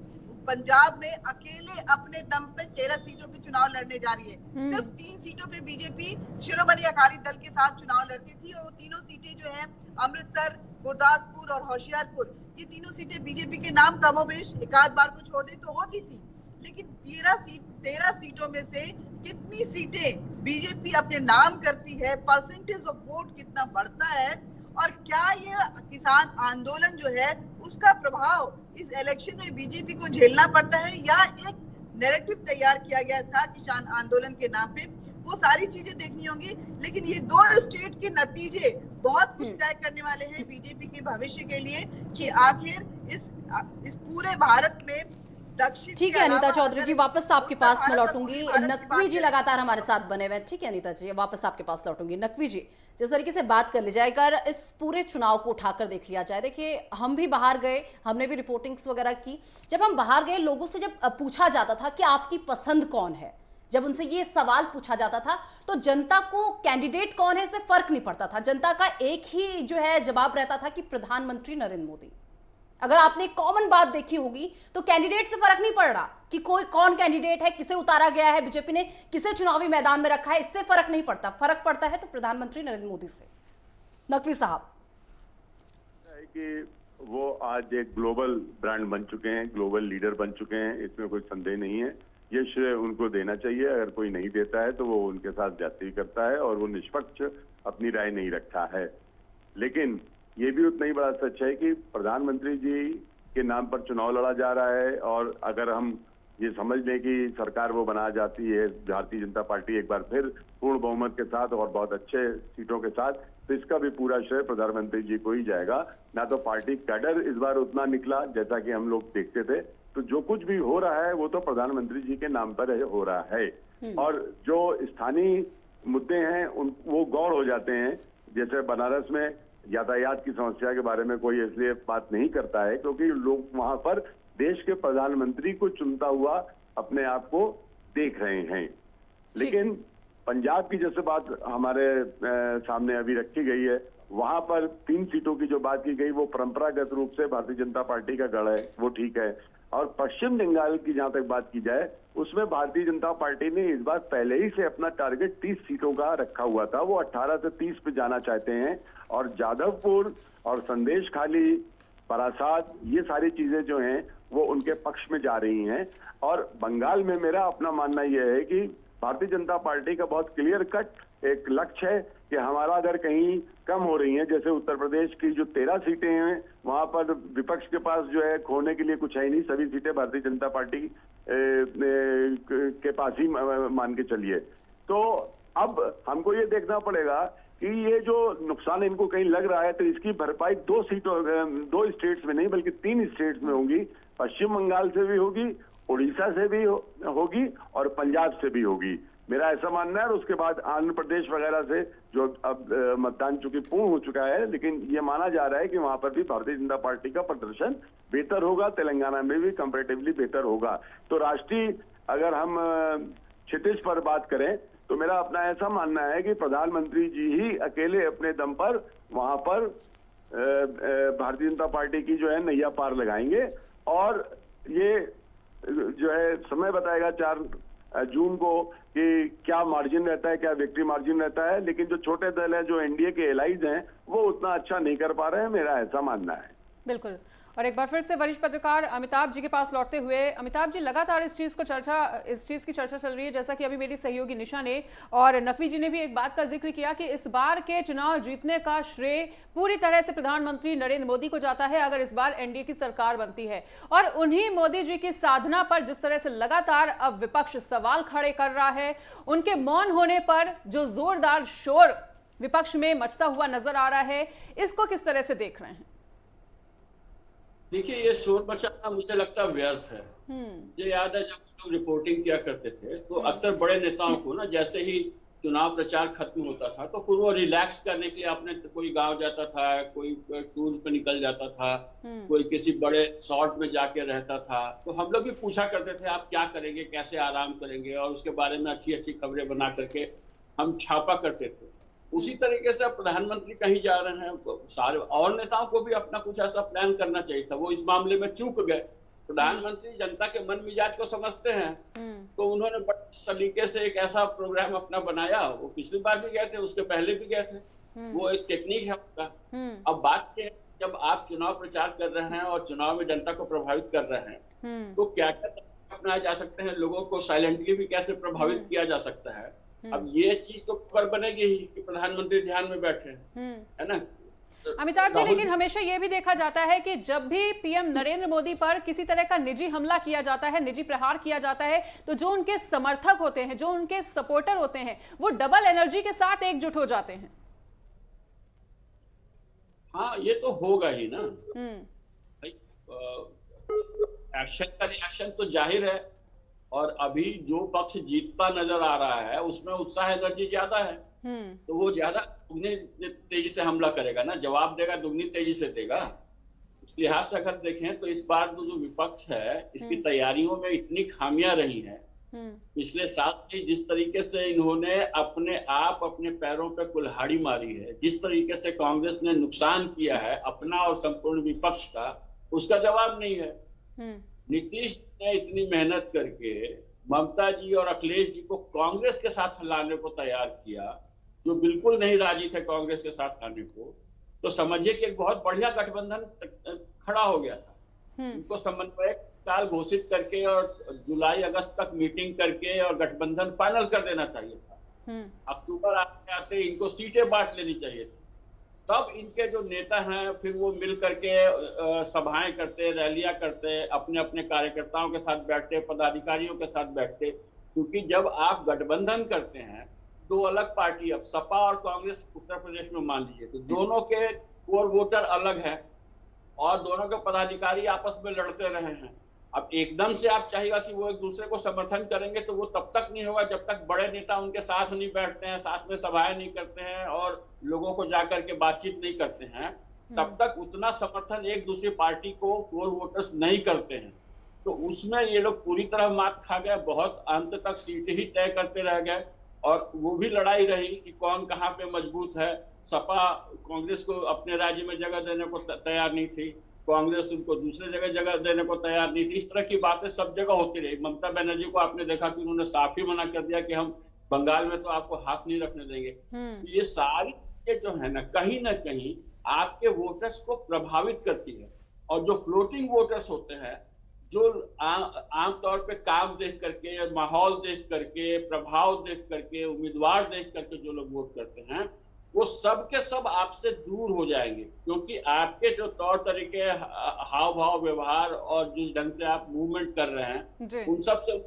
पंजाब में अकेले अपने दम पे 13 सीटों पे चुनाव लड़ने जा रही है। सिर्फ 3 सीटों पे बीजेपी शिरोमणि अकाली दल के साथ चुनाव लड़ती थी, और वो तीनों सीटें जो है अमृतसर, गुरदासपुर और होशियारपुर, ये तीनों सीटें बीजेपी के नाम कमोबेश एक आध बार को छोड़ दे तो होती थी। लेकिन 13 सीटों में से कितनी सीटें बीजेपी अपने नाम करती है, परसेंटेज ऑफ वोट कितना बढ़ता है, और क्या ये किसान आंदोलन जो है उसका प्रभाव इस इलेक्शन में बीजेपी को झेलना पड़ता है, या एक नैरेटिव तैयार किया गया था किसान आंदोलन के नाम पे, वो सारी चीजें देखनी होंगी। लेकिन ये 2 स्टेट के नतीजे बहुत कुछ तय करने वाले हैं बीजेपी के भविष्य के लिए, कि आखिर इस पूरे भारत में दक्षिण। ठीक है अनीता चौधरी जी, वापस आपके पास मैं लौटूंगी। नकवी जी लगातार हमारे साथ बने हुए हैं। ठीक है अनीता जी, वापस आपके पास लौटूंगी। नकवी जी, जिस तरीके से बात कर ली जाए, अगर इस पूरे चुनाव को उठाकर देख लिया जाए, देखिए हम भी बाहर गए, हमने भी रिपोर्टिंग्स वगैरह की। जब हम बाहर गए, लोगों से जब पूछा जाता था कि आपकी पसंद कौन है, जब उनसे ये सवाल पूछा जाता था, तो जनता को कैंडिडेट कौन है इससे फर्क नहीं पड़ता था। जनता का एक ही जो है जवाब रहता था कि प्रधानमंत्री नरेंद्र मोदी। अगर आपने कॉमन बात देखी होगी तो कैंडिडेट से फर्क नहीं पड़ रहा कि कोई कौन कैंडिडेट है, किसे उतारा गया है, बीजेपी ने किसे चुनावी मैदान में रखा है, इससे फर्क नहीं पड़ता। फर्क पड़ता है तो प्रधानमंत्री नरेंद्र मोदी से। नकवी साहब, कि वो आज एक ग्लोबल ब्रांड बन चुके हैं, ग्लोबल लीडर बन चुके हैं, इसमें कोई संदेह नहीं है। ये श्रेय उनको देना चाहिए। अगर कोई नहीं देता है तो वो उनके साथ जाति करता है और वो निष्पक्ष अपनी राय नहीं रखता है। लेकिन ये भी उतना ही बड़ा सच है कि प्रधानमंत्री जी के नाम पर चुनाव लड़ा जा रहा है, और अगर हम ये समझ लें कि सरकार वो बना जाती है भारतीय जनता पार्टी एक बार फिर पूर्ण बहुमत के साथ और बहुत अच्छे सीटों के साथ, तो इसका भी पूरा श्रेय प्रधानमंत्री जी को ही जाएगा। ना तो पार्टी कैडर इस बार उतना निकला जैसा कि हम लोग देखते थे, तो जो कुछ भी हो रहा है वो तो प्रधानमंत्री जी के नाम पर हो रहा है। और जो स्थानीय मुद्दे हैं वो गौर हो जाते हैं। जैसे बनारस में यातायात की समस्या के बारे में कोई इसलिए बात नहीं करता है क्योंकि लोग वहां पर देश के प्रधानमंत्री को चुनता हुआ अपने आप को देख रहे हैं। लेकिन पंजाब की जैसे बात हमारे सामने अभी रखी गई है, वहां पर 3 सीटों की जो बात की गई वो परंपरागत रूप से भारतीय जनता पार्टी का गढ़ है, वो ठीक है। और पश्चिम बंगाल की जहां तक बात की जाए, उसमें भारतीय जनता पार्टी ने इस बार पहले ही से अपना टारगेट 30 सीटों का रखा हुआ था। वो 18 से 30 पे जाना चाहते हैं, और जादवपुर और संदेश खाली, परासाद, ये सारी चीजें जो हैं वो उनके पक्ष में जा रही हैं। और बंगाल में मेरा अपना मानना यह है कि भारतीय जनता पार्टी का बहुत क्लियर कट एक लक्ष्य है कि हमारा अगर कहीं कम हो रही है, जैसे उत्तर प्रदेश की जो 13 सीटें हैं वहां पर विपक्ष के पास जो है खोने के लिए कुछ है नहीं, सभी सीटें भारतीय जनता पार्टी के पास ही मान के चलिए। तो अब हमको ये देखना पड़ेगा कि ये जो नुकसान इनको कहीं लग रहा है तो इसकी भरपाई 2 स्टेट्स में नहीं बल्कि 3 स्टेट्स में होगी। पश्चिम बंगाल से भी होगी, उड़ीसा से भी होगी और पंजाब से भी होगी, मेरा ऐसा मानना है। और उसके बाद आंध्र प्रदेश वगैरह से जो अब मतदान चूंकि पूर्ण हो चुका है, लेकिन ये माना जा रहा है कि वहां पर भी भारतीय जनता पार्टी का प्रदर्शन बेहतर होगा, तेलंगाना में भी कंपैरेटिवली बेहतर होगा। तो राष्ट्रीय अगर हम क्षितिज पर बात करें तो मेरा अपना ऐसा मानना है कि प्रधानमंत्री जी ही अकेले अपने दम पर वहां पर भारतीय जनता पार्टी की जो है नैया पार लगाएंगे। और ये जो है समय बताएगा 4 जून को कि क्या मार्जिन रहता है, क्या विक्ट्री मार्जिन रहता है। लेकिन जो छोटे दल हैं, जो एनडीए के एलाइज हैं, वो उतना अच्छा नहीं कर पा रहे हैं, मेरा ऐसा मानना है। बिल्कुल। और एक बार फिर से वरिष्ठ पत्रकार अमिताभ जी के पास लौटते हुए, अमिताभ जी, लगातार इस चीज़ की चर्चा चल रही है, जैसा कि अभी मेरी सहयोगी निशा ने और नकवी जी ने भी एक बात का जिक्र किया कि इस बार के चुनाव जीतने का श्रेय पूरी तरह से प्रधानमंत्री नरेंद्र मोदी को जाता है अगर इस बार एनडीए की सरकार बनती है। और उन्हीं मोदी जी की साधना पर जिस तरह से लगातार अब विपक्ष सवाल खड़े कर रहा है, उनके मौन होने पर जो जोरदार शोर विपक्ष में मचता हुआ नजर आ रहा है, इसको किस तरह से देख रहे हैं? देखिए, ये शोर मचाना मुझे लगता है व्यर्थ है। मुझे याद है जब हम लोग रिपोर्टिंग किया करते थे तो अक्सर बड़े नेताओं को ना, जैसे ही चुनाव प्रचार खत्म होता था तो फिर वो रिलैक्स करने के लिए अपने कोई गांव जाता था, कोई टूर पे निकल जाता था, कोई किसी बड़े शॉर्ट में जाके रहता था। तो हम लोग भी पूछा करते थे आप क्या करेंगे, कैसे आराम करेंगे, और उसके बारे में अच्छी अच्छी खबरें बना करके हम छापा करते थे। उसी तरीके से प्रधानमंत्री कहीं जा रहे हैं, सारे और नेताओं को भी अपना कुछ ऐसा प्लान करना चाहिए था। वो इस मामले में चूक गए। प्रधानमंत्री जनता के मन मिजाज को समझते हैं, तो उन्होंने बड़े सलीके से एक ऐसा प्रोग्राम अपना बनाया। वो पिछली बार भी गए थे, उसके पहले भी गए थे। वो एक टेक्निक है उनका। अब बात यह है, जब आप चुनाव प्रचार कर रहे हैं और चुनाव में जनता को प्रभावित कर रहे हैं, तो क्या क्या अपनाए जा सकते हैं, लोगों को साइलेंटली भी कैसे प्रभावित किया जा सकता है। अब ये चीज तो खबर बनेगी ही कि प्रधानमंत्री ध्यान में बैठे हैं, है ना। अमिताभ जी, लेकिन हमेशा ये भी देखा जाता है कि जब भी पीएम नरेंद्र मोदी पर किसी तरह का निजी हमला किया जाता है, निजी प्रहार किया जाता है, तो जो उनके समर्थक होते हैं, जो उनके सपोर्टर होते हैं, वो डबल एनर्जी के साथ एकजुट हो जाते हैं। हाँ, ये तो होगा ही ना। एक्शन का रिएक्शन तो जाहिर है, और अभी जो पक्ष जीतता नजर आ रहा है उसमें उत्साह एनर्जी ज्यादा है, तो वो ज्यादा दुगनी तेजी से हमला करेगा ना, जवाब देगा दुगनी तेजी से देगा। इस लिहाज से अगर देखें तो इस बार जो विपक्ष है, इसकी तैयारियों में इतनी खामियां रही हैं। पिछले साल की जिस तरीके से इन्होंने अपने आप अपने पैरों पे कुल्हाड़ी मारी है, जिस तरीके से कांग्रेस ने नुकसान किया है अपना और संपूर्ण विपक्ष का, उसका जवाब नहीं है। नीतीश ने इतनी मेहनत करके ममता जी और अखिलेश जी को कांग्रेस के साथ लाने को तैयार किया, जो बिल्कुल नहीं राजी थे कांग्रेस के साथ आने को, तो समझिए कि एक बहुत बढ़िया गठबंधन खड़ा हो गया था। उनको समन्वयक काल घोषित करके और जुलाई अगस्त तक मीटिंग करके और गठबंधन फाइनल कर देना चाहिए था। अक्टूबर आते आते इनको सीटें बांट लेनी चाहिए थी, तब इनके जो नेता हैं फिर वो मिल करके सभाएं करते, रैलियां करते, अपने अपने कार्यकर्ताओं के साथ बैठते, पदाधिकारियों के साथ बैठते। क्योंकि जब आप गठबंधन करते हैं, दो अलग पार्टी, अब सपा और कांग्रेस उत्तर प्रदेश में मान लीजिए, तो दोनों के कोर वोटर अलग है और दोनों के पदाधिकारी आपस में लड़ते रहे हैं। अब एकदम से आप चाहिएगा कि वो एक दूसरे को समर्थन करेंगे, तो वो तब तक नहीं होगा जब तक बड़े नेता उनके साथ नहीं बैठते हैं, साथ में सभाएं नहीं करते हैं और लोगों को जाकर के बातचीत नहीं करते हैं, तब तक उतना समर्थन एक दूसरी पार्टी को कोर वोटर्स नहीं करते हैं। तो उसमें ये लोग पूरी तरह मात खा गए, बहुत अंत तक सीट ही तय करते रह गए, और वो भी लड़ाई रही कि कौन कहाँ पे मजबूत है। सपा कांग्रेस को अपने राज्य में जगह देने को तैयार नहीं थी, कांग्रेस उनको दूसरे जगह देने को तैयार नहीं थी। इस तरह की बातें सब जगह होती रही। ममता बनर्जी को आपने देखा कि उन्होंने साफ ही मना कर दिया कि हम बंगाल में तो आपको हाथ नहीं रखने देंगे। ये सारी चीजें जो है ना कहीं आपके वोटर्स को प्रभावित करती है, और जो फ्लोटिंग वोटर्स होते हैं, जो आमतौर पे काम देख करके, माहौल देख करके, प्रभाव देख करके, उम्मीदवार देख करके जो लोग वोट करते हैं, वो सब के सब आपसे दूर हो जाएंगे, क्योंकि आपके जो तौर तरीके, हाव भाव, व्यवहार और जिस ढंग से आप मूवमेंट कर रहे हैं, उन सब से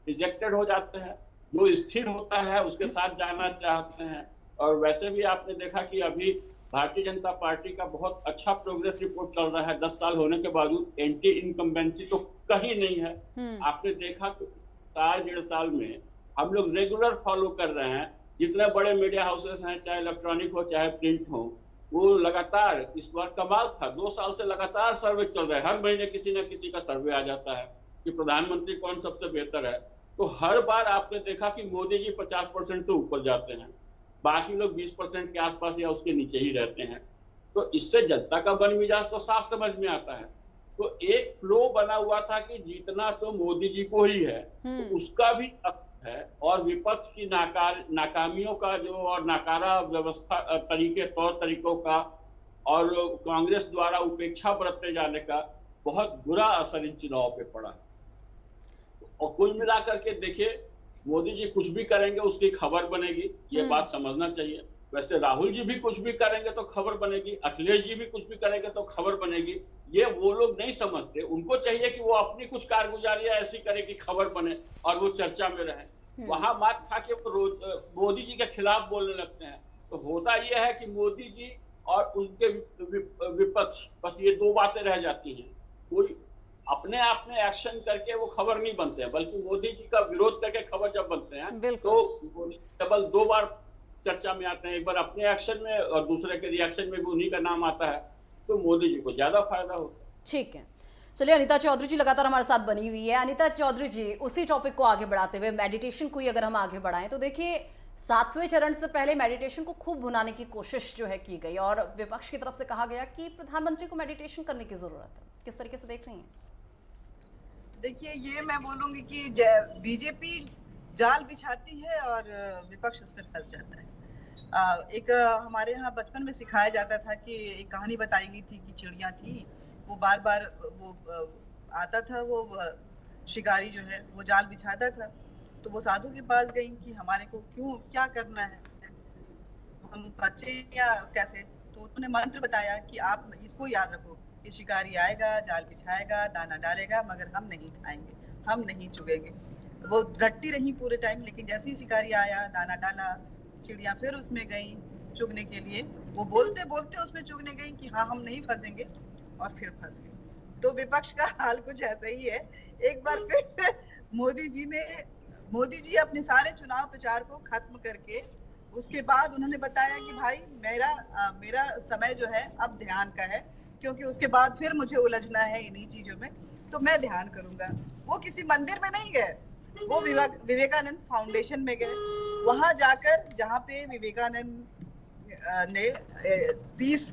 रिजेक्टेड हो जाते हैं। जो स्थिर होता है उसके साथ जाना चाहते हैं। और वैसे भी आपने देखा कि अभी भारतीय जनता पार्टी का बहुत अच्छा प्रोग्रेस रिपोर्ट चल रहा है। 10 साल होने के बावजूद एंटी इनकम्बेंसी तो कहीं नहीं है। आपने देखा कि साल 1.5 साल में हम लोग रेगुलर फॉलो कर रहे हैं, जितने बड़े मीडिया हाउसेस हैं, चाहे इलेक्ट्रॉनिक हो चाहे प्रिंट हो, वो लगातार, इस बार कमाल था, 2 साल से लगातार सर्वे चल रहा है। हर महीने किसी न किसी का सर्वे आ जाता है कि प्रधानमंत्री कौन सबसे बेहतर है। तो हर बार आपने देखा कि मोदी जी 50% तो ऊपर जाते हैं, बाकी लोग 20% के आसपास या उसके नीचे ही रहते हैं। तो इससे जनता का मन मिजाज तो साफ समझ में आता है। तो एक फ्लो बना हुआ था कि जीतना तो मोदी जी को ही है, तो उसका भी असर है। और विपक्ष की नाकामियों का जो, और नाकारा व्यवस्था तौर तरीकों का, और कांग्रेस द्वारा उपेक्षा बरतने जाने का बहुत बुरा असर इन चुनाव पे पड़ा। और कुल मिलाकर के देखिए, मोदी जी कुछ भी करेंगे उसकी खबर बनेगी, ये बात समझना चाहिए। वैसे राहुल जी भी कुछ भी करेंगे तो खबर बनेगी, अखिलेश जी भी कुछ भी करेंगे तो खबर बनेगी। ये वो लोग नहीं समझते, उनको चाहिए कि वो अपनी कुछ कारगुजारियां ऐसी करे कि खबर बने और वो चर्चा में रहे। वहां बात था कि वो मोदी जी के खिलाफ बोलने लगते हैं। तो होता यह है कि मोदी जी और उनके विपक्ष, बस ये दो बातें रह जाती हैं। कोई अपने आप में एक्शन करके वो खबर नहीं बनते हैं, बल्कि मोदी जी का विरोध करके खबर जब बनते हैं तो मोदी केवल दो बार चर्चा में आते हैं, एक बार अपने एक्शन में और दूसरे के रिएक्शन में भी उन्हीं का नाम आता है, तो मोदी जी को ज्यादा फायदा होता है। ठीक है, चलिए अनीता चौधरी जी लगातार हमारे साथ बनी हुई है। अनीता चौधरी जी, उसी टॉपिक को आगे बढ़ाते हुए मेडिटेशन को ही अगर हम आगे बढ़ाएं तो देखिए 7वें चरण से पहले मेडिटेशन को खूब भुनाने की कोशिश जो है की गई और विपक्ष की तरफ से कहा गया कि प्रधानमंत्री को मेडिटेशन करने की जरूरत है। किस तरीके से देख रही हैं? देखिए, ये मैं बोलूंगी कि बीजेपी जाल बिछाती है और विपक्ष उस पर फंस जाता है। एक हमारे यहाँ बचपन में सिखाया जाता था कि एक कहानी बताई गई थी कि चिड़िया थी, वो बार बार वो आता था, वो शिकारी जो है वो जाल बिछाता था। तो वो साधु के पास गई कि हमारे को क्या करना है, हम बच्चे या कैसे? तो उन्होंने मंत्र बताया कि आप इसको याद रखो, ये शिकारी आएगा, जाल बिछाएगा, दाना डालेगा, मगर हम नहीं खाएंगे, हम नहीं चुगेंगे। वो रटती रही पूरे टाइम, लेकिन जैसे ही शिकारी आया, दाना डाला, चिड़िया फिर उसमें गई चुगने के लिए। वो बोलते बोलते उसमें चुगने गई कि हाँ हम नहीं फंसेंगे, और फिर फंस गई। तो विपक्ष का हाल कुछ ऐसा ही है। एक बार फिर मोदी जी अपने सारे चुनाव प्रचार को खत्म करके उसके बाद उन्होंने बताया कि भाई मेरा समय जो है अब ध्यान का है, क्योंकि उसके बाद फिर मुझे उलझना है इन्हीं चीजों में, तो मैं ध्यान करूंगा। वो किसी मंदिर में नहीं गए, वो विवेकानंद फाउंडेशन में गए। वहां जाकर, जहाँ पे विवेकानंद ने पीस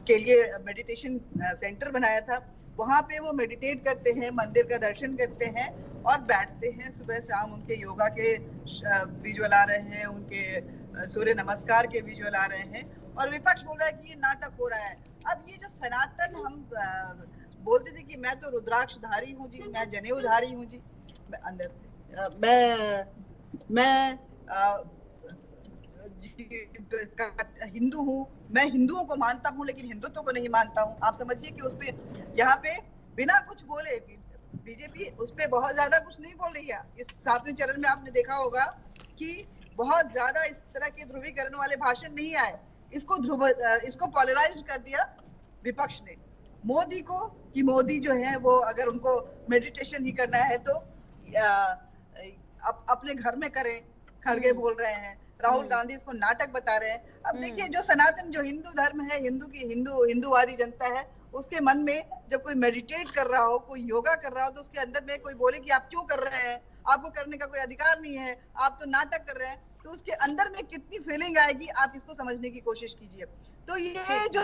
के लिए मेडिटेशन सेंटर बनाया था, वहां पे वो मेडिटेट करते हैं, मंदिर का दर्शन करते हैं और बैठते हैं। सुबह शाम उनके योगा के विजुअल आ रहे हैं, उनके सूर्य नमस्कार के विजुअल आ रहे हैं, और विपक्ष बोल रहा है कि ये नाटक हो रहा है। अब ये जो सनातन हम बोलते थे कि मैं तो रुद्राक्षधारी हूँ जी, मैं जनेऊधारी हूँ जी, मैं हिंदू हूँ, मैं हिंदुओं को मानता हूँ लेकिन हिंदुत्व को नहीं मानता हूँ। आप समझिए कि उस पे यहाँ पे बिना कुछ बोले बीजेपी उस पे बहुत ज्यादा कुछ नहीं बोल रही है। इस 7वें चरण में आपने देखा होगा कि बहुत ज्यादा इस तरह के ध्रुवीकरण वाले भाषण नहीं आए। इसको पोलराइज कर दिया विपक्ष ने मोदी को, कि मोदी जो है वो अगर उनको मेडिटेशन ही करना है तो अपने घर में करें, खड़गे बोल रहे हैं। राहुल गांधी इसको नाटक बता रहे हैं। अब देखिए, जो सनातन, जो हिंदू धर्म है, हिंदूवादी जनता है, उसके मन में जब कोई मेडिटेट कर रहा हो, कोई योगा कर रहा हो, तो उसके अंदर में कोई बोले कि आप क्यों कर रहे हैं, आपको करने का कोई अधिकार नहीं है, आप तो नाटक कर रहे हैं, तो उसके अंदर में कितनी फीलिंग आएगी, आप इसको समझने की कोशिश कीजिए। तो ये जो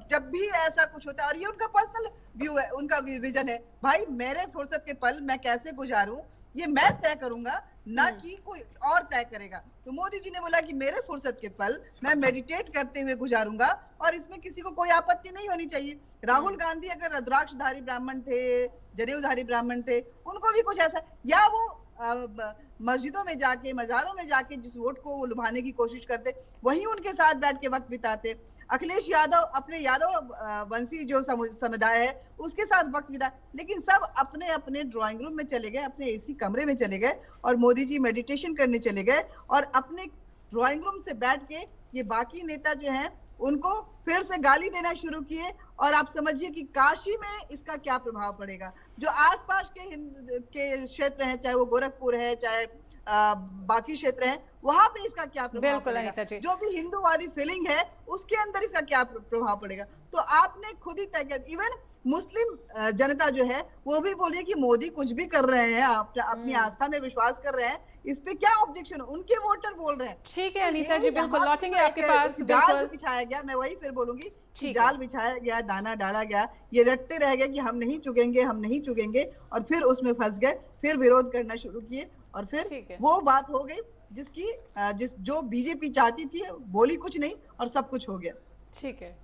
जब भी ऐसा कुछ होता है, और ये उनका पर्सनल व्यू है, उनका विजन है, भाई मेरे फुर्सत के पल मैं कैसे गुजारूं ये मैं तय करूंगा, ना कि कोई और तय करेगा। तो मोदी जी ने बोला कि मेरे फुर्सत के पल मैं मेडिटेट करते हुए गुजारूंगा और इसमें किसी को कोई आपत्ति नहीं होनी चाहिए। राहुल गांधी अगर रुद्राक्षधारी ब्राह्मण थे, जनेऊधारी ब्राह्मण थे, उनको भी कुछ ऐसा, या वो मस्जिदों में जाके, मजारों में जाके जिस वोट को लुभाने की कोशिश करते, वहीं उनके साथ बैठ के वक्त बिताते। अखिलेश यादव अपने यादव वंशी जो समुदाय है उसके साथ वक्त बिता, लेकिन सब अपने अपने ड्राइंग रूम में चले गए, अपने एसी कमरे में चले गए, और मोदी जी मेडिटेशन करने चले गए और अपने ड्राइंग रूम से बैठ के ये बाकी नेता जो हैं उनको फिर से गाली देना शुरू किए। और आप समझिए कि काशी में इसका क्या प्रभाव पड़ेगा। जो आसपास के क्षेत्र हैं, चाहे वो गोरखपुर है, चाहे बाकी क्षेत्र हैं, वहां पे इसका क्या प्रभाव पड़ेगा, जो भी हिंदूवादी फीलिंग है उसके अंदर इसका क्या प्रभाव पड़ेगा। तो आपने खुद ही तय किया। इवन मुस्लिम जनता जो है वो भी बोलिए कि मोदी कुछ भी कर रहे हैं, अपनी आस्था में विश्वास कर रहे हैं, इस पे क्या ऑब्जेक्शन, उनके वोटर बोल रहे हैं। ठीक है अनीता जी, बिल्कुल लौटेंगे आपके पास। जाल बिछाया गया, मैं वही फिर बोलूंगी, जाल बिछाया गया, दाना डाला गया, ये रटते रह गए कि हम नहीं चुगेंगे, हम नहीं चुगेंगे, और फिर उसमें फंस गए, फिर विरोध करना शुरू किए, और फिर वो बात हो गई जो बीजेपी चाहती थी, बोली कुछ नहीं और सब कुछ हो गया। ठीक है,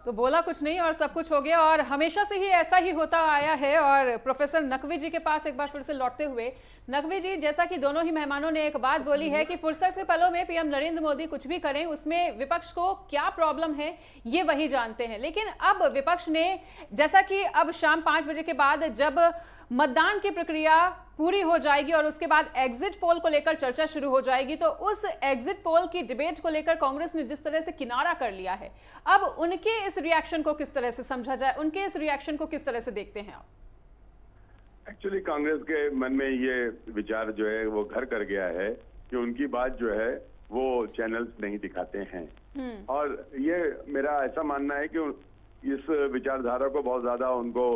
तो बोला कुछ नहीं और सब कुछ हो गया, और हमेशा से ही ऐसा ही होता आया है। और प्रोफेसर नकवी जी के पास एक बार फिर से लौटते हुए, नकवी जी, जैसा कि दोनों ही मेहमानों ने एक बात बोली है कि फुर्सत के पलों में पीएम नरेंद्र मोदी कुछ भी करें, उसमें विपक्ष को क्या प्रॉब्लम है ये वही जानते हैं। लेकिन अब विपक्ष ने, जैसा कि अब शाम 5 बजे के बाद जब मतदान की प्रक्रिया पूरी हो जाएगी और उसके बाद एग्जिट पोल को लेकर चर्चा शुरू हो जाएगी, तो उस एग्जिट पोल की डिबेट को लेकर कांग्रेस ने जिस तरह से किनारा कर लिया है, अब उनके इस रिएक्शन को किस तरह से समझा जाए, उनके इस रिएक्शन को किस तरह से देखते हैं आप? एक्चुअली कांग्रेस के मन में ये विचार जो है वो घर कर गया है कि उनकी बात जो है वो चैनल्स नहीं दिखाते हैं, और ये मेरा ऐसा मानना है कि इस विचारधारा को बहुत ज्यादा उनको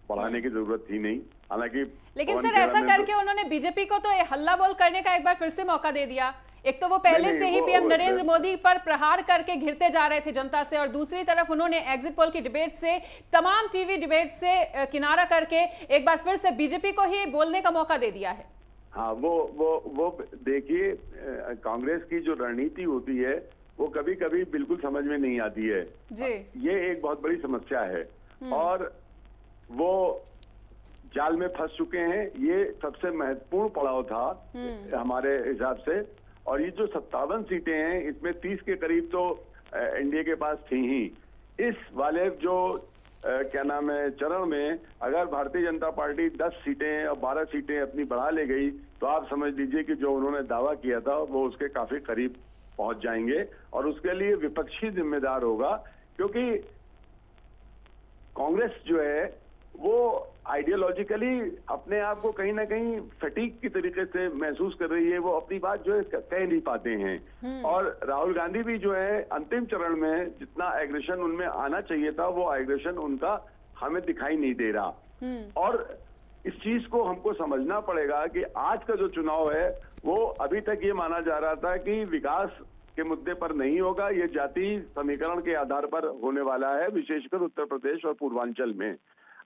बढ़ाने की जरूरत थी नहीं। हालांकि लेकिन सर ऐसा करके उन्होंने बीजेपी को तो हल्ला बोल करने का एक बार फिर से मौका दे दिया। एक तो वो पहले से ही पीएम नरेंद्र मोदी पर प्रहार करके घिरते जा रहे थे जनता से, और दूसरी तरफ उन्होंने एग्जिट पोल की डिबेट से, तमाम टीवी डिबेट से किनारा करके एक बार फिर से बीजेपी को ही बोलने का मौका दे दिया है। हाँ, वो देखिए, कांग्रेस की जो रणनीति होती है वो कभी कभी बिल्कुल समझ में नहीं आती है जी। ये एक बहुत बड़ी समस्या है, और वो जाल में फंस चुके हैं। ये सबसे महत्वपूर्ण पड़ाव था हमारे हिसाब से, और ये जो 57 सीटें हैं इसमें 30 के करीब तो एनडीए के पास थी ही। इस वाले जो क्या नाम है चरण में अगर भारतीय जनता पार्टी 10 सीटें और 12 सीटें अपनी बढ़ा ले गई तो आप समझ लीजिए कि जो उन्होंने दावा किया था वो उसके काफी करीब पहुंच जाएंगे, और उसके लिए विपक्षी जिम्मेदार होगा, क्योंकि कांग्रेस जो है वो आइडियोलॉजिकली अपने आप को कहीं ना कहीं फटीक की तरीके से महसूस कर रही है। वो अपनी बात जो है कह नहीं पाते हैं, और राहुल गांधी भी जो है अंतिम चरण में जितना एग्रेशन उनमें आना चाहिए था वो एग्रेशन उनका हमें दिखाई नहीं दे रहा। और इस चीज को हमको समझना पड़ेगा कि आज का जो चुनाव है वो अभी तक ये माना जा रहा था कि विकास के मुद्दे पर नहीं होगा, ये जाति समीकरण के आधार पर होने वाला है, विशेषकर उत्तर प्रदेश और पूर्वांचल में।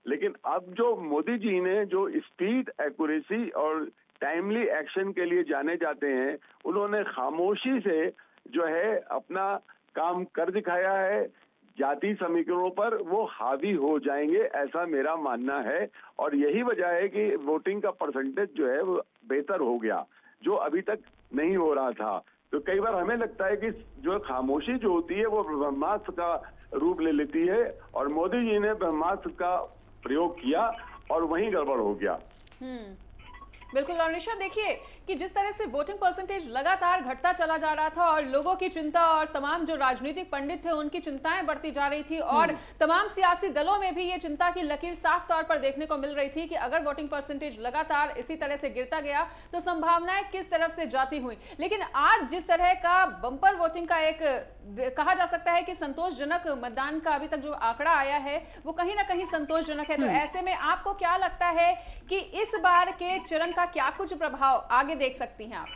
लेकिन अब जो मोदी जी ने जो स्पीड, एक्यूरेसी और टाइमली एक्शन के लिए जाने जाते हैं, उन्होंने खामोशी से जो है अपना काम कर दिखाया है। जाति समीकरणों पर वो हावी हो जाएंगे, ऐसा मेरा मानना है, और यही वजह है कि वोटिंग का परसेंटेज जो है वो बेहतर हो गया, जो अभी तक नहीं हो रहा था। तो कई बार हमें लगता है कि जो खामोशी जो होती है वो ब्रह्मास्त्र का रूप ले लेती है, और मोदी जी ने ब्रह्मास्त्र का प्रयोग किया और वहीं गड़बड़ हो गया। बिल्कुल। और निशा, देखिए कि जिस तरह से वोटिंग परसेंटेज लगातार घटता चला जा रहा था और लोगों की चिंता और तमाम जो राजनीतिक पंडित थे उनकी चिंताएं बढ़ती जा रही थी, और तमाम सियासी दलों में भी ये चिंता की लकीर साफ तौर पर देखने को मिल रही थी कि अगर वोटिंग परसेंटेज लगातार इसी तरह से गिरता गया तो संभावनाएं किस तरफ से जाती हुई। लेकिन आज जिस तरह का बम्पर वोटिंग का एक कहा जा सकता है कि संतोषजनक मतदान का अभी तक जो आंकड़ा आया है वो कहीं ना कहीं संतोषजनक है, तो ऐसे में आपको क्या लगता है कि इस बार के चरण का क्या कुछ प्रभाव आगे देख सकती हैं आप?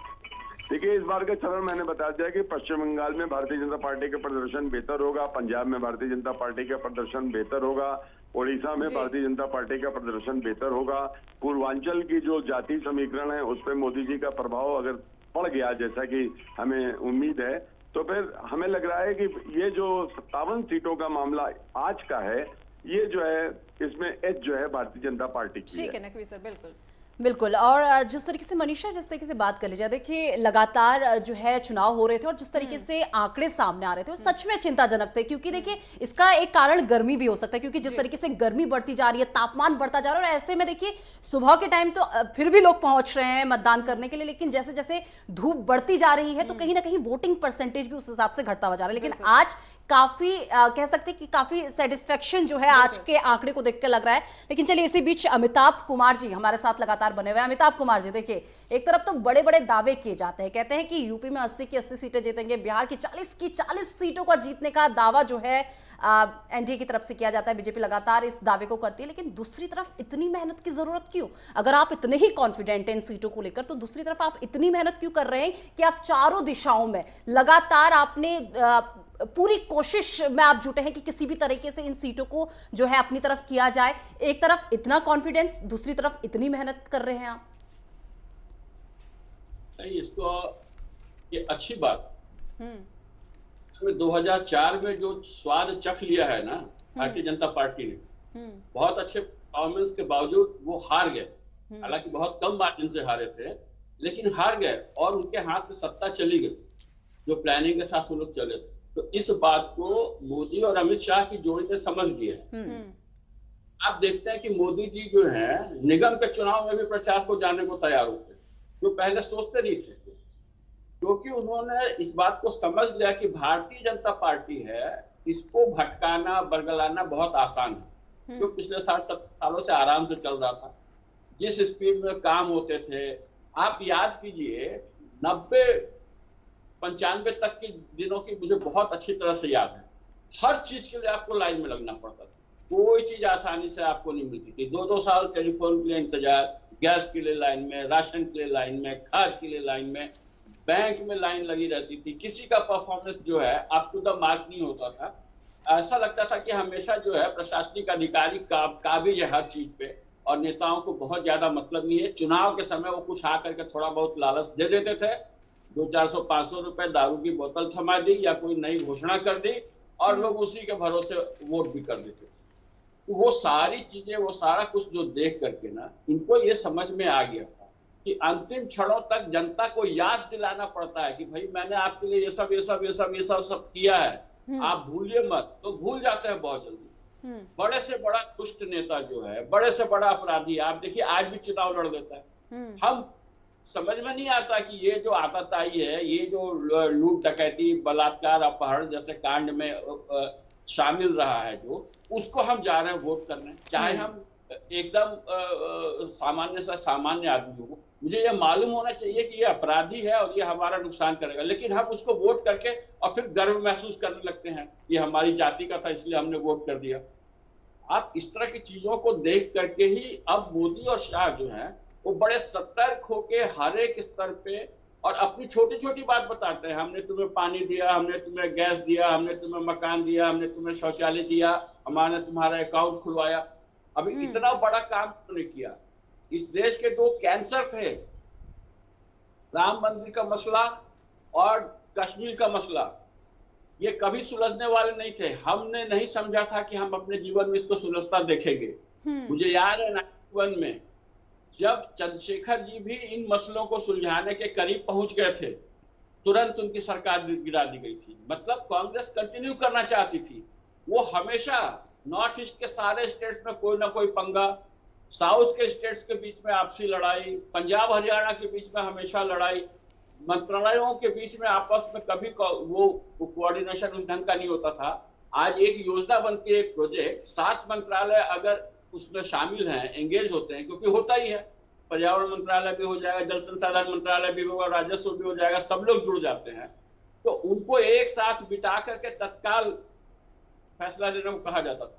देखिए, इस बार का चरण मैंने बता दिया कि पश्चिम बंगाल में भारतीय जनता पार्टी का प्रदर्शन बेहतर होगा, पंजाब में भारतीय जनता पार्टी का प्रदर्शन बेहतर होगा, उड़ीसा में भारतीय जनता पार्टी का प्रदर्शन बेहतर होगा। पूर्वांचल की जो जाति समीकरण है उस पर मोदी जी का प्रभाव अगर पड़ गया जैसा कि हमें उम्मीद है, तो फिर हमें लग रहा है कि ये जो 57 सीटों का मामला आज का है, ये जो है इसमें एज जो है भारतीय जनता पार्टी की है। ठीक है नकवी सर, बिल्कुल बिल्कुल। और जिस तरीके से मनीषा, जिस तरीके से बात कर लीजिए, देखिए लगातार जो है चुनाव हो रहे थे और जिस तरीके से आंकड़े सामने आ रहे थे वो सच में चिंताजनक थे, क्योंकि देखिए इसका एक कारण गर्मी भी हो सकता है, क्योंकि जिस तरीके से गर्मी बढ़ती जा रही है, तापमान बढ़ता जा रहा है, और ऐसे में देखिए सुबह के टाइम तो फिर भी लोग पहुंच रहे हैं मतदान करने के लिए, लेकिन जैसे जैसे धूप बढ़ती जा रही है तो कहीं ना कहीं वोटिंग परसेंटेज भी उस हिसाब से घटता हुआ जा रहा है। लेकिन आज काफी कह सकते हैं कि काफी सेटिस्फेक्शन जो है आज के आंकड़े को देखकर लग रहा है। लेकिन चलिए, इसी बीच अमिताभ कुमार जी हमारे साथ लगातार बने हुए हैं। अमिताभ कुमार जी, देखिए एक तरफ तो बड़े बड़े दावे किए जाते हैं, कहते हैं कि यूपी में 80 की 80 सीटें जीतेंगे, बिहार की 40 सीटों का जीतने का दावा जो है एनडीए की तरफ से किया जाता है, बीजेपी लगातार इस दावे को करती है। लेकिन दूसरी तरफ इतनी मेहनत की जरूरत क्यों? अगर आप इतने ही कॉन्फिडेंट हैं इन सीटों को लेकर, तो दूसरी तरफ आप इतनी मेहनत क्यों कर रहे हैं कि आप चारों दिशाओं में लगातार आपने पूरी कोशिश में आप जुटे हैं कि किसी भी तरीके से इन सीटों को जो है अपनी तरफ किया जाए? एक तरफ इतना कॉन्फिडेंस, दूसरी तरफ इतनी मेहनत कर रहे हैं आप। नहीं, इसको ये अच्छी बात, में 2004 में जो स्वाद चख लिया है ना भारतीय जनता पार्टी ने, बहुत अच्छे परफॉर्मेंस के बावजूद वो हार गए। हालांकि बहुत कम मार्जिन से हारे थे, लेकिन हार गए और उनके हाथ से सत्ता चली गई, जो प्लानिंग के साथ वो लोग चले थे। तो इस बात को मोदी और अमित शाह की जोड़ी ने समझ लिया है। आप देखते हैं कि मोदी जी जो है निगम के चुनाव में भी प्रचार को जाने को तैयार होते, जो पहले सोचते नहीं थे, क्योंकि उन्होंने इस बात को समझ लिया कि भारतीय जनता पार्टी है, इसको भटकाना बरगलाना बहुत आसान है। जो पिछले 60-70 सालों से आराम से चल रहा था, जिस स्पीड में काम होते थे, आप याद कीजिए 90-95 तक के दिनों की मुझे बहुत अच्छी तरह से याद है। हर चीज के लिए आपको लाइन में लगना पड़ता था, कोई चीज आसानी से आपको नहीं मिलती थी। 2-2 साल टेलीफोन के लिए इंतजार, गैस के लिए लाइन में, राशन के लिए लाइन में, खाद के लिए लाइन में, बैंक में लाइन लगी रहती थी। किसी का परफॉर्मेंस जो है अप टू द मार्क नहीं होता था। ऐसा लगता था कि हमेशा जो है प्रशासनिक अधिकारी काबिज है हर चीज पे, और नेताओं को बहुत ज्यादा मतलब नहीं है। चुनाव के समय वो कुछ आकर के थोड़ा बहुत लालच दे देते थे, 200-400-500 रुपए दारू की बोतल थमा दी या कोई नई घोषणा कर दी, और लोग उसी के भरोसे वोट भी कर देते थे। तो वो सारी चीजें, वो सारा कुछ जो देख करके ना, इनको ये समझ में आ गया था कि अंतिम क्षणों तक जनता को याद दिलाना पड़ता है कि भाई मैंने आपके लिए ये सब किया है, आप भूलिए मत। तो भूल जाते हैं बहुत जल्दी। बड़े से बड़ा दुष्ट नेता जो है, बड़े से बड़ा अपराधी, आप देखिए आज भी चुनाव लड़ लेता है। हम समझ में नहीं आता कि ये जो आतताई है, ये जो लूट डकैती बलात्कार अपहरण जैसे कांड में शामिल रहा है, जो उसको हम जा रहे हैं वोट करने, चाहे हम एकदम सामान्य से सामान्य आदमी हो। मुझे ये मालूम होना चाहिए कि ये अपराधी है और ये हमारा नुकसान करेगा, लेकिन हम उसको वोट करके और फिर गर्व महसूस करने लगते हैं, ये हमारी जाति का था इसलिए हमने वोट कर दिया। आप इस तरह की चीजों को देख करके ही अब मोदी और शाह जो है वो बड़े सतर्क होके हर एक स्तर पे और अपनी छोटी छोटी बात बताते हैं। हमने तुम्हें पानी दिया, हमने तुम्हें गैस दिया, हमने तुम्हें मकान दिया, हमने तुम्हें शौचालय दिया, हमने तुम्हारा अकाउंट खुलवाया। अभी इतना बड़ा काम उन्होंने किया। इस देश के 2 कैंसर थे, राम मंदिर का मसला और कश्मीर का मसला। ये कभी सुलझने वाले नहीं थे। हमने नहीं समझा था कि हम अपने जीवन में इसको सुलझता देखेंगे। मुझे याद है 91 में जब चंद्रशेखर जी भी इन मसलों को सुलझाने के करीब पहुंच गए थे, तुरंत उनकी सरकार गिरा दी गई थी। मतलब कांग्रेस कंटिन्यू करना चाहती थी। वो हमेशा नॉर्थ ईस्ट के सारे स्टेट्स में कोई ना कोई पंगा, साउथ के स्टेट्स के बीच में आपसी लड़ाई, पंजाब हरियाणा के बीच में हमेशा लड़ाई, मंत्रालयों के बीच में आपस में कभी वो कोऑर्डिनेशन उस ढंग का नहीं होता था। आज एक योजना बनती है, एक प्रोजेक्ट, 7 मंत्रालय अगर उसमें शामिल हैं, एंगेज होते हैं, क्योंकि होता ही है, पर्यावरण मंत्रालय भी हो जाएगा, जल संसाधन मंत्रालय भी होगा, राजस्व भी हो जाएगा, सब लोग जुड़ जाते हैं। तो उनको एक साथ बिठा करके तत्काल फैसला लेने को कहा जाता था।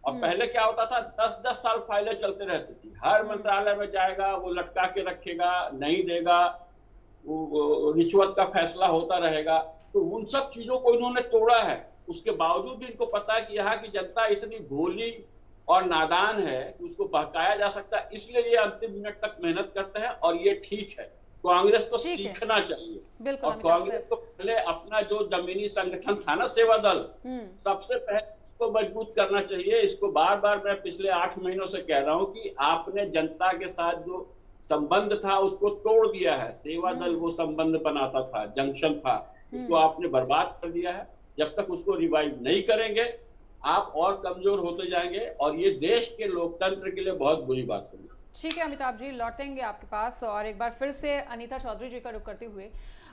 और पहले क्या होता था, 10-10 साल फाइलें चलते रहती थी। हर मंत्रालय में जाएगा, वो लटका के रखेगा, नहीं देगा, वो रिश्वत का फैसला होता रहेगा। तो उन सब चीजों को इन्होंने तोड़ा है। उसके बावजूद भी इनको पता है कि यहाँ की जनता इतनी भोली और नादान है कि उसको बहकाया जा सकता है, इसलिए ये अंतिम मिनट तक मेहनत करते हैं। और ये ठीक है, कांग्रेस को सीखना चाहिए। और कांग्रेस को पहले अपना जो जमीनी संगठन था ना, सेवा दल, सबसे पहले इसको मजबूत करना चाहिए। इसको बार बार मैं पिछले 8 महीनों से कह रहा हूँ कि आपने जनता के साथ जो संबंध था उसको तोड़ दिया है। सेवा दल वो संबंध बनाता था, जंक्शन था, उसको आपने बर्बाद कर दिया है। जब तक उसको रिवाइव नहीं करेंगे आप और कमजोर होते जाएंगे, और ये देश के लोकतंत्र के लिए बहुत बुरी बात होगी। ठीक है अमिताभ जी, लौटेंगे आपके पास और एक बार फिर से अनीता चौधरी जी का रुख करते हुए।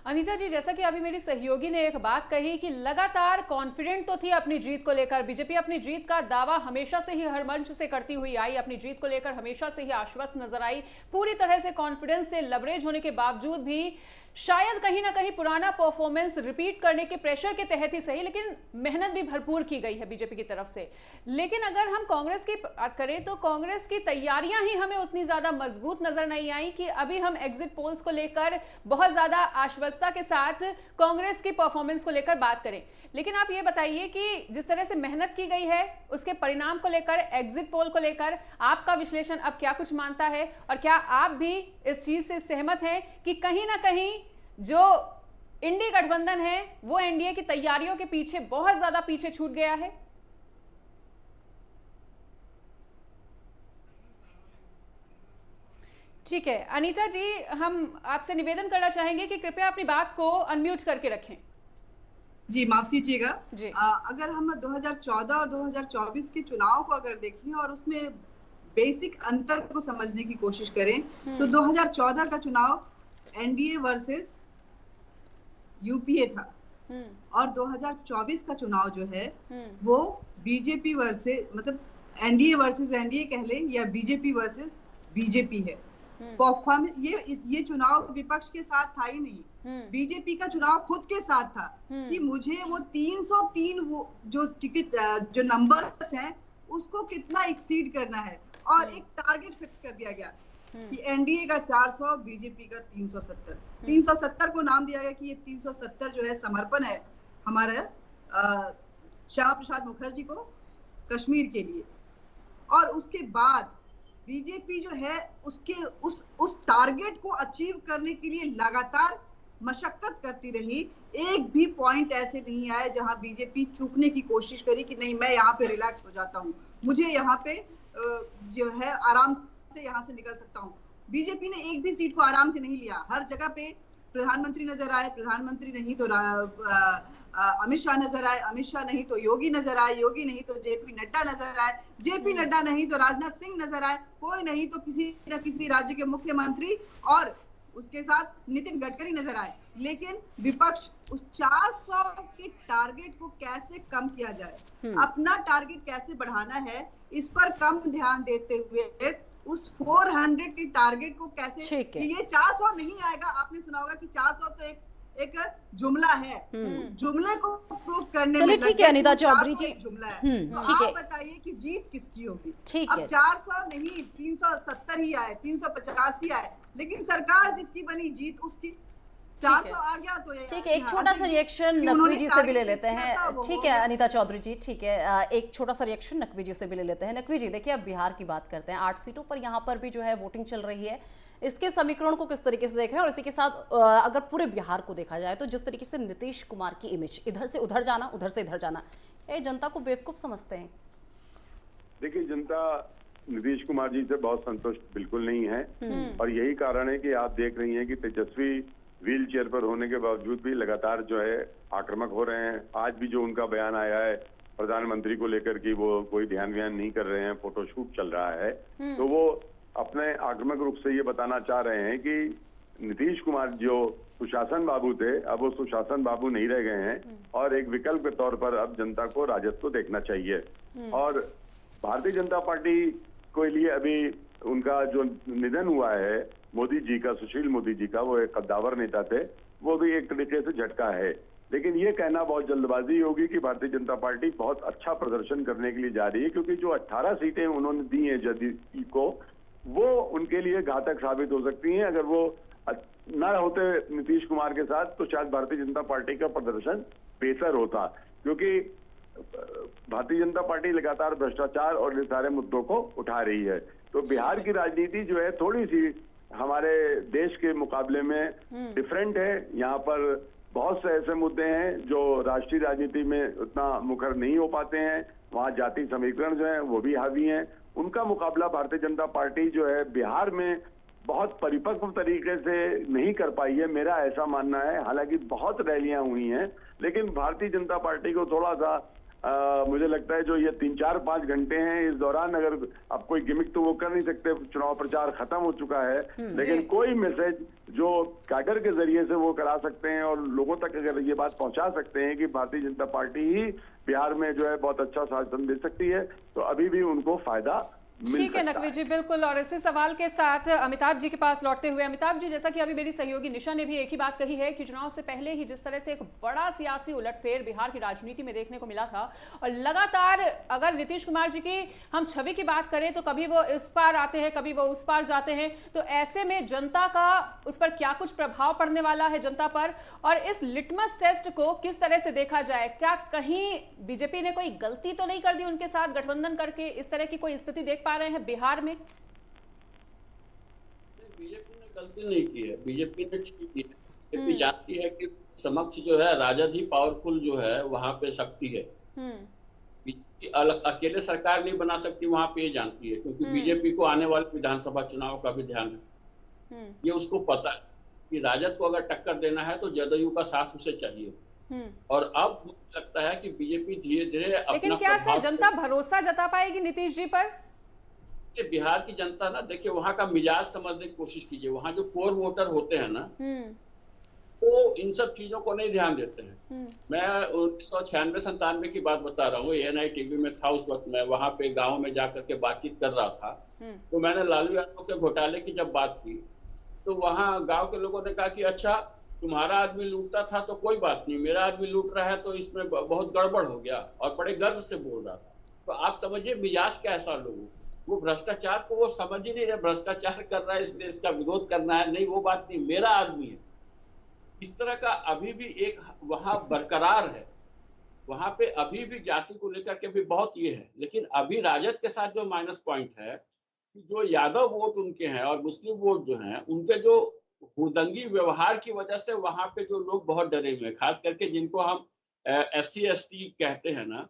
अनीता जी, जैसा कि अभी मेरी सहयोगी ने एक बात कही कि लगातार कॉन्फिडेंट तो थी अपनी जीत को लेकर, बीजेपी अपनी जीत का दावा हमेशा से ही हर मंच से करती हुई आई, अपनी जीत को लेकर हमेशा से ही आश्वस्त नजर आई, पूरी तरह से कॉन्फिडेंस से लबरेज होने के बावजूद भी शायद कहीं ना कहीं पुराना परफॉर्मेंस रिपीट करने के प्रेशर के तहत ही सही, लेकिन मेहनत भी भरपूर की गई है बीजेपी की तरफ से। लेकिन अगर हम कांग्रेस की बात करें तो कांग्रेस की तैयारियां ही हमें उतनी ज्यादा मजबूत नजर नहीं आई कि अभी हम एग्जिट पोल्स को लेकर बहुत ज्यादा आश्वस्तता के साथ कांग्रेस की परफॉर्मेंस को लेकर बात करें। लेकिन आप ये बताइए कि जिस तरह से मेहनत की गई है उसके परिणाम को लेकर, एग्जिट पोल को लेकर आपका विश्लेषण अब क्या कुछ मानता है, और क्या आप भी इस चीज से सहमत हैं कि कहीं ना कहीं जो इंडी गठबंधन है वो एनडीए की तैयारियों के पीछे बहुत ज्यादा पीछे छूट गया है? ठीक है अनीता जी, हम आपसे निवेदन करना चाहेंगे कि कृपया अपनी बात को अनम्यूट करके रखें। जी माफ कीजिएगा। जी। अगर हम 2014 और 2024 के चुनाव को अगर देखें और उसमें बेसिक अंतर को समझने की कोशिश करें तो 2014 का चुनाव एनडीए वर्सेस यूपीए था और 2024 का चुनाव जो है वो बीजेपी वर्सेस, मतलब एनडीए वर्सेस एनडीए कह लें या बीजेपी वर्सेस बीजेपी है। परफॉर्मेंस ये चुनाव विपक्ष के साथ था ही नहीं, बीजेपी का चुनाव खुद के साथ था कि मुझे वो 303 वो जो टिकट जो नंबर्स हैं उसको कितना एक्सीड करना है और एक टारगेट फिक्स कर दिया गया कि एनडीए का 400, बीजेपी का 370। 370 को नाम दिया गया कि ये 370 जो है समर्पण है हमारे श्यामा प्रसाद मुखर्जी को कश्मीर के लिए। और उसके बाद बीजेपी जो है उसके उस टारगेट को अचीव करने के लिए लगातार मशक्कत करती रही। एक भी पॉइंट ऐसे नहीं आए जहां बीजेपी चूकने की कोशिश करी कि नहीं मैं यहाँ पे रिलैक्स हो जाता हूँ, मुझे यहाँ पे जो है आराम से यहाँ से निकल सकता हूँ। बीजेपी ने एक भी सीट को आराम से नहीं लिया। हर जगह पे प्रधानमंत्री नजर आए, प्रधानमंत्री नहीं तो अमित शाह नजर आए, अमित शाह नहीं तो योगी नजर आए, योगी नहीं तो जेपी नड्डा नजर आए, जेपी नड्डा नहीं तो राजनाथ सिंह नजर आए, कोई नहीं तो किसी न किसी राज्य के मुख्यमंत्री और उसके साथ नितिन गडकरी नजर आए। लेकिन विपक्ष उस 400 के टारगेट को कैसे कम किया जाए, अपना टारगेट कैसे बढ़ाना है, इस पर कम ध्यान देते हुए उस 400 के टारगेट को कैसे, ये 400 नहीं आएगा। आपने सुना होगा कि 400 तो एक जुमला है, उस जुमले को प्रूव करने में ठीक है अनीता चौधरी जी, जुमला है। तो आप बताइए कि जीत किसकी होगी? अब 400 नहीं 370 ही आए, 350 ही आए, लेकिन सरकार जिसकी बनी जीत उसकी 400 आ गया तो ठीक है। एक छोटा सा रिएक्शन नकवी जी से भी ले लेते हैं। ठीक है अनीता चौधरी जी, ठीक है, एक छोटा सा रिएक्शन नकवी जी से भी ले लेते हैं। नकवी जी देखिए, अब बिहार की बात करते हैं। 8 सीटों पर यहाँ पर भी जो है वोटिंग चल रही है, इसके समीकरण को किस तरीके से देख रहे हैं? और इसी के साथ अगर पूरे बिहार को देखा जाए तो जिस तरीके से नीतीश कुमार की इमेज इधर से उधर जाना, उधर से इधर जाना, ये जनता को बेवकूफ समझते हैं। देखिए, जनता नीतीश कुमार जी से बहुत संतुष्ट बिल्कुल नहीं है और यही कारण है कि आप देख रही हैं कि तेजस्वी व्हील चेयर पर होने के बावजूद भी लगातार जो है आक्रामक हो रहे हैं। आज भी जो उनका बयान आया है प्रधानमंत्री को लेकर कि वो कोई ध्यान व्यान नहीं कर रहे हैं, फोटोशूट चल रहा है, तो वो अपने आक्रामक रूप से ये बताना चाह रहे हैं कि नीतीश कुमार जो सुशासन बाबू थे अब वो सुशासन बाबू नहीं रह गए हैं और एक विकल्प के तौर पर अब जनता को राजद को देखना चाहिए। और भारतीय जनता पार्टी के लिए अभी उनका जो निधन हुआ है मोदी जी का, सुशील मोदी जी का, वो एक कद्दावर नेता थे, वो भी एक तरीके से झटका है। लेकिन ये कहना बहुत जल्दबाजी होगी कि भारतीय जनता पार्टी बहुत अच्छा प्रदर्शन करने के लिए जा रही है, क्योंकि जो 18 सीटें उन्होंने दी हैं जदयू को, वो उनके लिए घातक साबित हो सकती हैं। अगर वो न होते नीतीश कुमार के साथ तो शायद भारतीय जनता पार्टी का प्रदर्शन बेहतर होता, क्योंकि भारतीय जनता पार्टी लगातार भ्रष्टाचार और सारे मुद्दों को उठा रही है। तो बिहार की राजनीति जो है थोड़ी सी हमारे देश के मुकाबले में डिफरेंट है। यहाँ पर बहुत से ऐसे मुद्दे हैं जो राष्ट्रीय राजनीति में उतना मुखर नहीं हो पाते हैं। वहाँ जाति समीकरण जो है वो भी हावी हैं। उनका मुकाबला भारतीय जनता पार्टी जो है बिहार में बहुत परिपक्व तरीके से नहीं कर पाई है, मेरा ऐसा मानना है। हालांकि बहुत रैलियां हुई हैं, लेकिन भारतीय जनता पार्टी को थोड़ा सा मुझे लगता है जो ये 3-4-5 घंटे हैं, इस दौरान अगर अब कोई गिमिक तो वो कर नहीं सकते, चुनाव प्रचार खत्म हो चुका है, लेकिन कोई मैसेज जो कागज के जरिए से वो करा सकते हैं और लोगों तक अगर ये बात पहुंचा सकते हैं कि भारतीय जनता पार्टी ही बिहार में जो है बहुत अच्छा शासन दे सकती है, तो अभी भी उनको फायदा। ठीक है नकवी जी, बिल्कुल। और इसी सवाल के साथ अमिताभ जी के पास लौटते हुए, अमिताभ जी, जैसा कि अभी मेरी सहयोगी निशा ने भी एक ही बात कही है कि चुनाव से पहले ही जिस तरह से एक बड़ा सियासी उलटफेर बिहार की राजनीति में देखने को मिला था और लगातार अगर नीतीश कुमार जी की हम छवि की बात करें तो कभी वो इस पार आते हैं, कभी वो उस पार जाते हैं, तो ऐसे में जनता का उस पर क्या कुछ प्रभाव पड़ने वाला है जनता पर? और इस लिटमस टेस्ट को किस तरह से देखा जाए? क्या कहीं बीजेपी ने कोई गलती तो नहीं कर दी उनके साथ गठबंधन करके? इस तरह की कोई स्थिति देख पा रहे हैं बिहार में? बीजेपी ने गलती नहीं की है, बीजेपी ने ठीक की है। बीजेपी जानती है कि समक्ष जो है राजद ही पावरफुल जो है वहां पे शक्ति है। बीजेपी अकेले सरकार नहीं बना सकती, वहां पे ये जानती है, क्योंकि बीजेपी को आने वाले विधानसभा चुनाव का भी ध्यान है। ये उसको पता है कि राजद को अगर टक्कर देना है तो जदयू का साथ उसे चाहिए। और अब मुझे लगता है कि बीजेपी धीरे धीरे लेकिन क्या सर जनता भरोसा जता पाएगी नीतीश जी पर? बिहार की जनता ना, देखिए वहां का मिजाज समझने की कोशिश कीजिए। वहां जो कोर वोटर होते हैं ना, वो इन सब चीजों को नहीं ध्यान देते हैं। मैं 1996-97 की बात बता रहा हूँ, ANI टीवी में था उस वक्त। मैं वहां पे गांव में जाकर के बातचीत कर रहा था, तो मैंने लालू यादव के घोटाले की जब बात की तो वहां गांव के लोगों ने कहा कि अच्छा तुम्हारा आदमी लूटता था तो कोई बात नहीं, मेरा आदमी लूट रहा है तो इसमें बहुत गड़बड़ हो गया, और बड़े गर्व से बोल रहा था। तो आप समझिए मिजाज कैसा लोगों, वो भ्रष्टाचार को वो समझ ही नहीं रहे। भ्रष्टाचार कर रहा है इसलिए इसका विरोध करना है, नहीं वो बात नहीं, मेरा आदमी है। इस तरह का अभी भी एक वहां बरकरार है। वहां पे अभी भी जाति को लेकर के भी बहुत ये है। लेकिन अभी राजद के साथ जो माइनस पॉइंट है, जो यादव वोट उनके हैं और मुस्लिम वोट जो हैं, उनके जो हुड़दंगी व्यवहार की वजह से वहां पे जो लोग बहुत डरे हुए हैं, खास करके जिनको हम SC ST कहते हैं ना,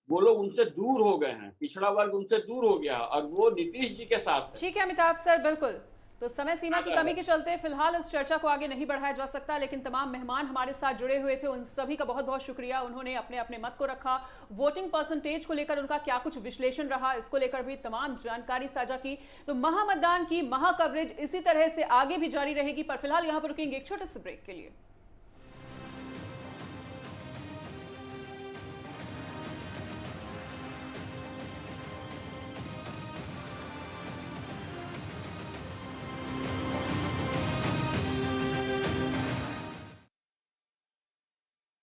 वो लोग उनसे दूर हो गए हैं, पिछड़ा वर्ग उनसे दूर हो गया और वो नीतीश जी के साथ है। ठीक है अमिताभ सर, बिल्कुल। तो समय सीमा की कमी के चलते फिलहाल इस चर्चा को आगे नहीं बढ़ाया जा सकता, लेकिन तमाम मेहमान हमारे साथ जुड़े हुए थे, उन सभी का बहुत बहुत शुक्रिया। उन्होंने अपने अपने मत को रखा, वोटिंग परसेंटेज को लेकर उनका क्या कुछ विश्लेषण रहा, इसको लेकर भी तमाम जानकारी साझा की। तो महामतदान की महा कवरेज इसी तरह से आगे भी जारी रहेगी, पर फिलहाल यहाँ पर रुकेंगे एक छोटे से ब्रेक के लिए।